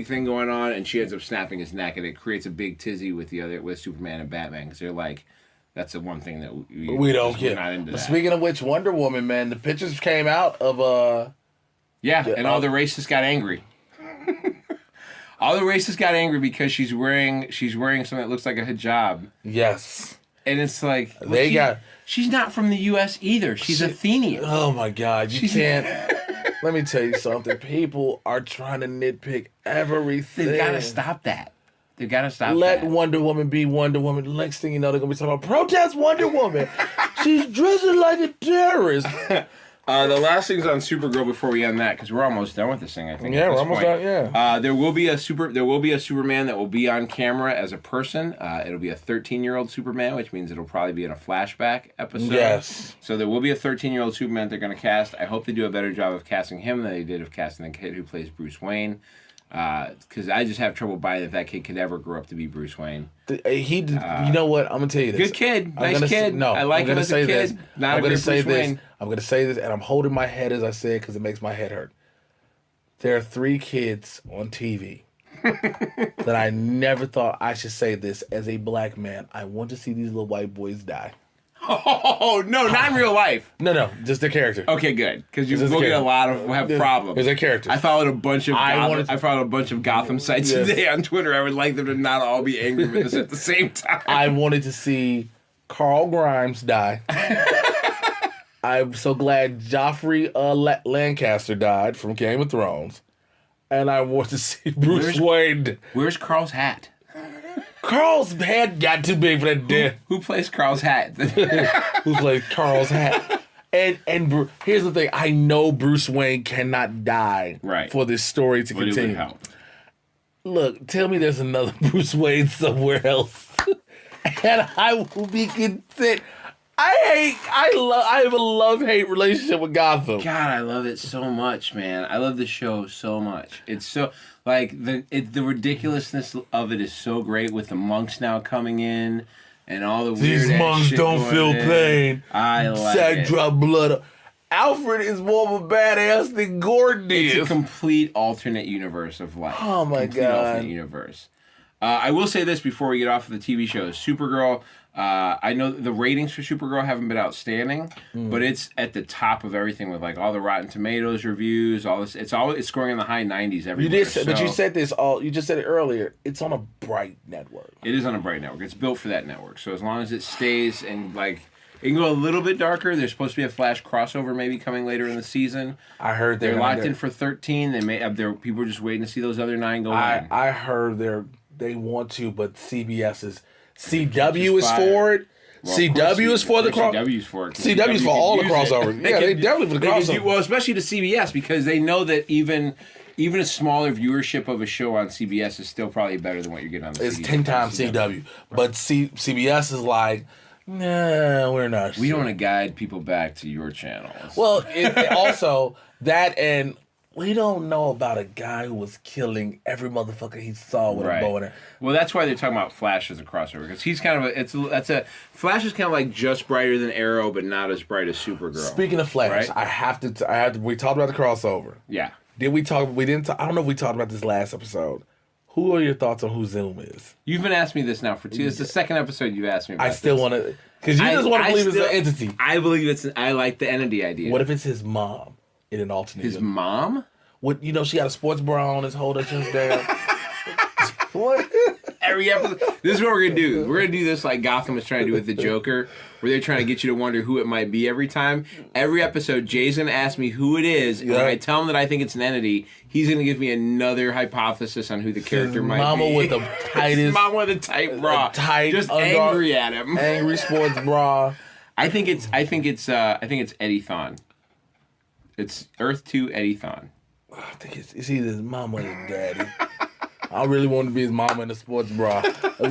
thing going on, and she ends up snapping his neck, and it creates a big tizzy with Superman and Batman, because they're like, that's the one thing that we don't get. Not into that. Speaking of which, Wonder Woman, man, the pictures came out of all the racists got angry. All the racists got angry because she's wearing something that looks like a hijab. Yes. And it's like she's not from the U.S. either. She's Athenian. Oh my God, you can't. Let me tell you something. People are trying to nitpick everything. They've got to stop that. Let Wonder Woman be Wonder Woman. The next thing you know, they're going to be talking about protest Wonder Woman. She's dressing like a terrorist. The last thing's on Supergirl before we end that, because we're almost done with this thing, I think. Yeah, we're almost done, yeah. There will be a Superman that will be on camera as a person. It'll be a 13-year-old Superman, which means it'll probably be in a flashback episode. Yes. So there will be a 13-year-old Superman they're going to cast. I hope they do a better job of casting him than they did of casting the kid who plays Bruce Wayne. Because I just have trouble buying that kid could ever grow up to be Bruce Wayne. You know what? I'm gonna tell you this. Good kid, nice kid. I like him as a kid. Not a good Bruce Wayne. I'm gonna say this, and I'm holding my head as I say it because it makes my head hurt. There are 3 kids on TV that I never thought I should say this as a black man. I want to see these little white boys die. Oh, no, not in real life. No, just their character. Okay, good. Because you will get a lot of problems. There's their characters. I followed a bunch of Gotham sites today on Twitter. I would like them to not all be angry with us at the same time. I wanted to see Carl Grimes die. I'm so glad Joffrey Lancaster died from Game of Thrones. And I want to see Bruce Wayne. Where's Carl's hat? Carl's hat got too big for that death. Who plays Carl's hat? Who plays Carl's hat? And here's the thing. I know Bruce Wayne cannot die for this story to continue. It would help. Look, tell me there's another Bruce Wayne somewhere else. And I will be content. I have a love-hate relationship with Gotham. God, I love it so much, man. I love the show so much. It's so like the ridiculousness of it is so great with the monks now coming in and all the weird. These monks don't feel pain. I like it. Drop blood. Alfred is more of a badass than Gordon is. It's a complete alternate universe of life. Oh my God! Alternate universe. I will say this before we get off of the TV shows. Supergirl. I know the ratings for Supergirl haven't been outstanding, but it's at the top of everything with like all the Rotten Tomatoes reviews, all this. It's scoring in the high 90s everywhere. But you said this you just said it earlier. It's on a bright network. It is on a bright network. It's built for that network. So as long as it stays and like it can go a little bit darker. There's supposed to be a Flash crossover maybe coming later in the season. I heard they're locked in for 13. They may have people are just waiting to see those other 9 go in. I heard they want to, but CBS is. CW is for it. Well, CW is for the crossover. CW's for it. CW's for all the crossovers. Yeah, they definitely for the crossover. Well, especially to CBS because they know that even a smaller viewership of a show on CBS is still probably better than what you're getting on the It's 10 times CW. Right. But CBS is like, nah, we're not. We don't want to guide people back to your channels. Well, also that and. We don't know about a guy who was killing every motherfucker he saw with a bow and arrow. Well, that's why they're talking about Flash as a crossover because he's kind of Flash is kind of like just brighter than Arrow, but not as bright as Supergirl. Speaking of Flash, right? I have to. We talked about the crossover. Yeah. Did we talk? We didn't. I don't know if we talked about this last episode. Who are your thoughts on who Zoom is? You've been asking me this now for 2. It's the second episode you've asked me about. I still want to because you just want to believe it's an entity. I believe I like the entity idea. What if it's his mom in an alternate? His mom? What she got a sports bra on, his hold her chest down. What? Every episode. This is what we're gonna do. We're gonna do this like Gotham was trying to do with the Joker, where they're trying to get you to wonder who it might be every time. Every episode, Jay's gonna ask me who it is, and when I tell him that I think it's an entity, he's gonna give me another hypothesis on who the character might mama be. With the tightest, mama with a tight bra, just angry at him, angry sports bra. I think it's Eddie Thawne. It's Earth 2 Eddie Thawne. I think it's either his mama or his daddy. I really want to be his mama in a sports bra. We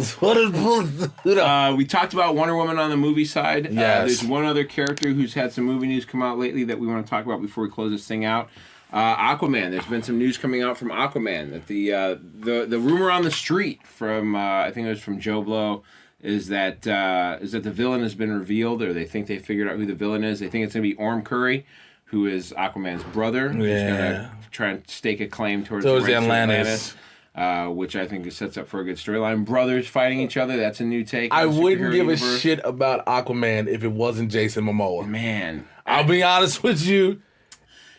talked about Wonder Woman on the movie side. Yes. There's one other character who's had some movie news come out lately that we want to talk about before we close this thing out. Aquaman. There's been some news coming out from Aquaman that the rumor on the street from I think it was from Joe Blow is that the villain has been revealed, or they think they figured out who the villain is. They think it's gonna be Orm Curry, who is Aquaman's brother, who's gonna try and stake a claim towards Atlantis. Which I think sets up for a good storyline. Brothers fighting each other, that's a new take. I wouldn't give a shit about Aquaman if it wasn't Jason Momoa. Man. I'll be honest with you.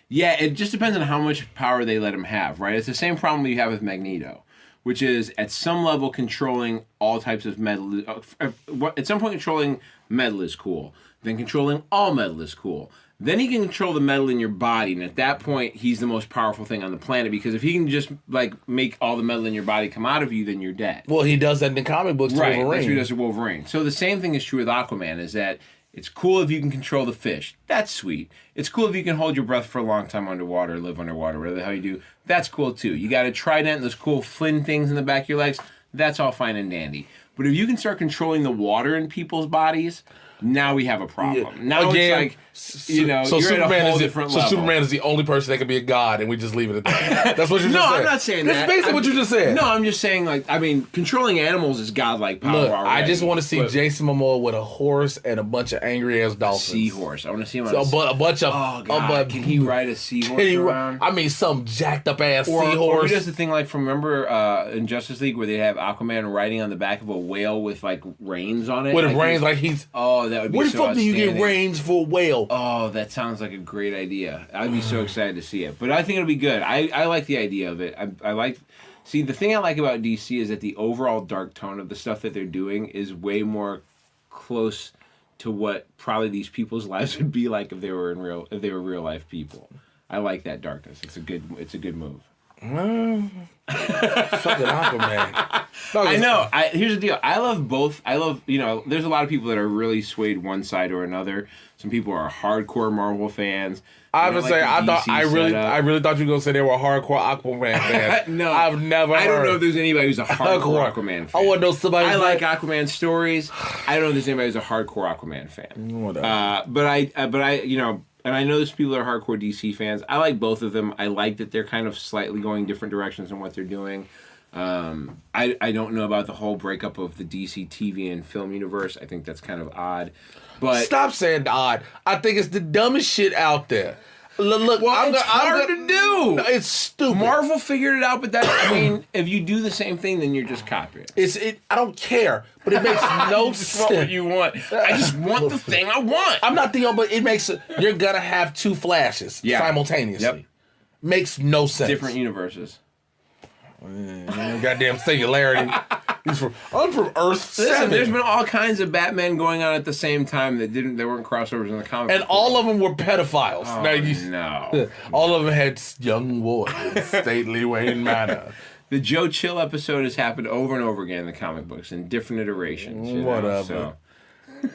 Yeah, it just depends on how much power they let him have, right? It's the same problem you have with Magneto, which is at some level controlling all types of metal. At some point, controlling metal is cool. Then controlling all metal is cool. Then he can control the metal in your body, and at that point, he's the most powerful thing on the planet, because if he can just, make all the metal in your body come out of you, then you're dead. Well, he does that in the comic books to Wolverine. Wolverine. That's what he does to Wolverine. So the same thing is true with Aquaman, is that it's cool if you can control the fish. That's sweet. It's cool if you can hold your breath for a long time underwater, live underwater, whatever the hell you do. That's cool, too. You got a trident and those cool fin things in the back of your legs. That's all fine and dandy. But if you can start controlling the water in people's bodies, now we have a problem. Yeah. Now Again, it's like, so you're Superman at a whole is different so level. Superman is the only person that can be a god, and we just leave it at that. That's what you just said. No, I'm not saying that. That's basically what you just said. No, I'm just saying, like, I mean, controlling animals is godlike power. Look, already, I just want to see but Jason Momoa with a horse and a bunch of angry ass dolphins. seahorse. I want to see him on So a bunch of. Oh God! Can he ride a seahorse around? I mean, some jacked up ass Or seahorse. he does the thing like from remember in Justice League where they have Aquaman riding on the back of a whale with like reins on it. With like reins, like he's. Oh, that would be Where the so fuck do you get outstanding. reins for a whale? Oh, that sounds like a great idea. I'd be so excited to see it. But I think it'll be good. I like the idea of it. I like. See, the thing I like about DC is that the overall dark tone of the stuff that they're doing is way more close to what probably these people's lives would be like if they were real life people. I like that darkness. It's a good move. Fucking Aquaman. I know. Here's the deal. I love both. I love, there's a lot of people that are really swayed one side or another. Some people are hardcore Marvel fans. I would say I really thought you were gonna say they were hardcore Aquaman fans. No, I've never. I don't heard. know if there's anybody who's a hardcore Aquaman fan. I want to know somebody. I like Aquaman stories. I don't know if there's anybody who's a hardcore Aquaman fan. Whatever. But I, and I know there's people that are hardcore DC fans. I like both of them. I like that they're kind of slightly going different directions in what they're doing. I don't know about the whole breakup of the DC TV and film universe. I think that's kind of odd. But Stop saying odd. I think it's the dumbest shit out there. Look, well, it's hard to do. It's stupid. Marvel figured it out, but if you do the same thing, then you're just copying. I don't care, but it makes no Just want what sense. you want. I just want the thing I want. I'm not the only, but it makes you're gonna have two flashes simultaneously. Yep. Makes no sense. Different universes. Goddamn singularity. I'm from Earth Listen, 7. there's been all kinds of Batman going on at the same time that weren't crossovers in the comic. And all of them were pedophiles. Oh, no. All of them had young boys in stately Wayne Manor. The Joe Chill episode has happened over and over again in the comic books in different iterations. Whatever. So.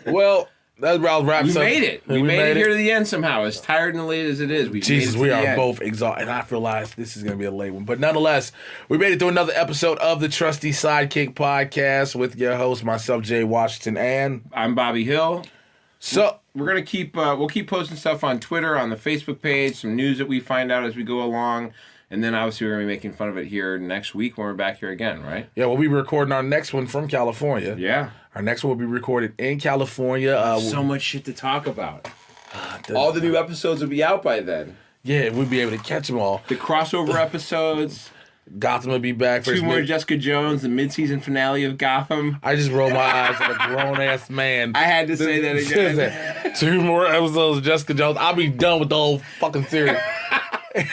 Well, that wraps We up. made it. We made it here to the end somehow. As tired and late as it is, Jesus, we are both exhausted. And I realize this is going to be a late one. But nonetheless, we made it through another episode of the Trusty Sidekick podcast with your host, myself, Jay Washington, and I'm Bobby Hill. So we're gonna keep posting stuff on Twitter, on the Facebook page, some news that we find out as we go along. And then obviously we're going to be making fun of it here next week when we're back here again, right? Yeah, we'll be recording our next one from California. Yeah. Our next one will be recorded in California. So much shit to talk about. All the new episodes will be out by then. Yeah, we'll be able to catch them all. The crossover episodes. Gotham will be back for 2 more Jessica Jones, the mid-season finale of Gotham. I just rolled my eyes at a grown-ass man. I had to say that again. 2 more episodes of Jessica Jones. I'll be done with the whole fucking series.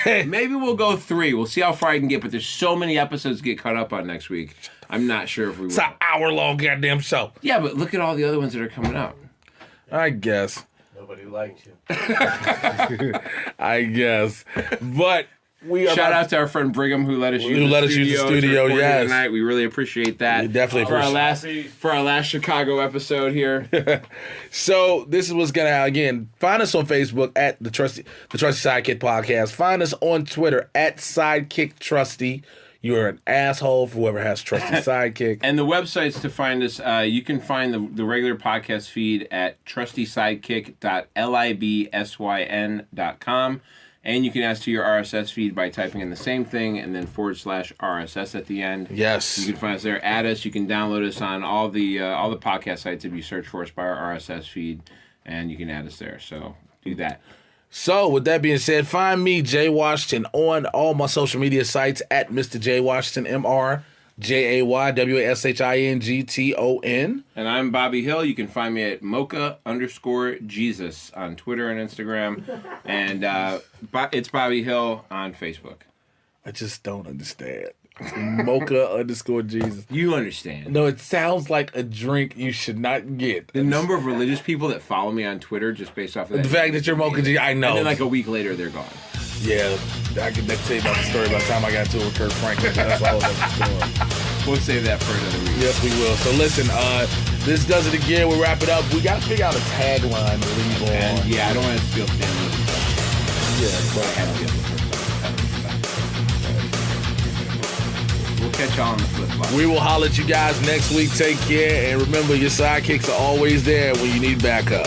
Maybe we'll go 3. We'll see how far I can get, but there's so many episodes to get caught up on next week. I'm not sure if we will. It's an hour-long goddamn show. Yeah, but look at all the other ones that are coming up. I guess. Nobody likes you. I guess. But we are Shout out to our friend Brigham who let us use the studio. Yes. Tonight. We really appreciate that. We definitely for our last Chicago episode here. So this is what's gonna happen. Again, find us on Facebook at the Trusty Sidekick Podcast. Find us on Twitter at Sidekick Trusty. You're an asshole for whoever has Trusty Sidekick. And the websites to find us, you can find the regular podcast feed at trustysidekick.libsyn.com. And you can add to your RSS feed by typing in the same thing and then /RSS at the end. Yes. You can find us there. Add us. You can download us on all the podcast sites if you search for us by our RSS feed, and you can add us there. So do that. So, with that being said, find me, Jay Washington, on all my social media sites at Mr. J Washington, MrJaywashington. And I'm Bobby Hill. You can find me at mocha_Jesus on Twitter and Instagram. And it's Bobby Hill on Facebook. I just don't understand. Mocha_Jesus. You understand. No, it sounds like a drink you should not get. The number of religious people that follow me on Twitter just based off of that. The fact that you're Mocha Jesus, I know. And then like a week later, they're gone. Yeah, I can tell you about the story by the time I got to it with Kurt Franklin. That's all about the story. We'll save that for another week. Yes, we will. So listen, this does it again. We'll wrap it up. We got to figure out a tagline to leave on. And yeah, I don't want to steal Stanley. Yeah, but We'll catch y'all on the flip flop. We will holler at you guys next week. Take care. And remember, your sidekicks are always there when you need backup.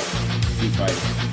Keep fighting.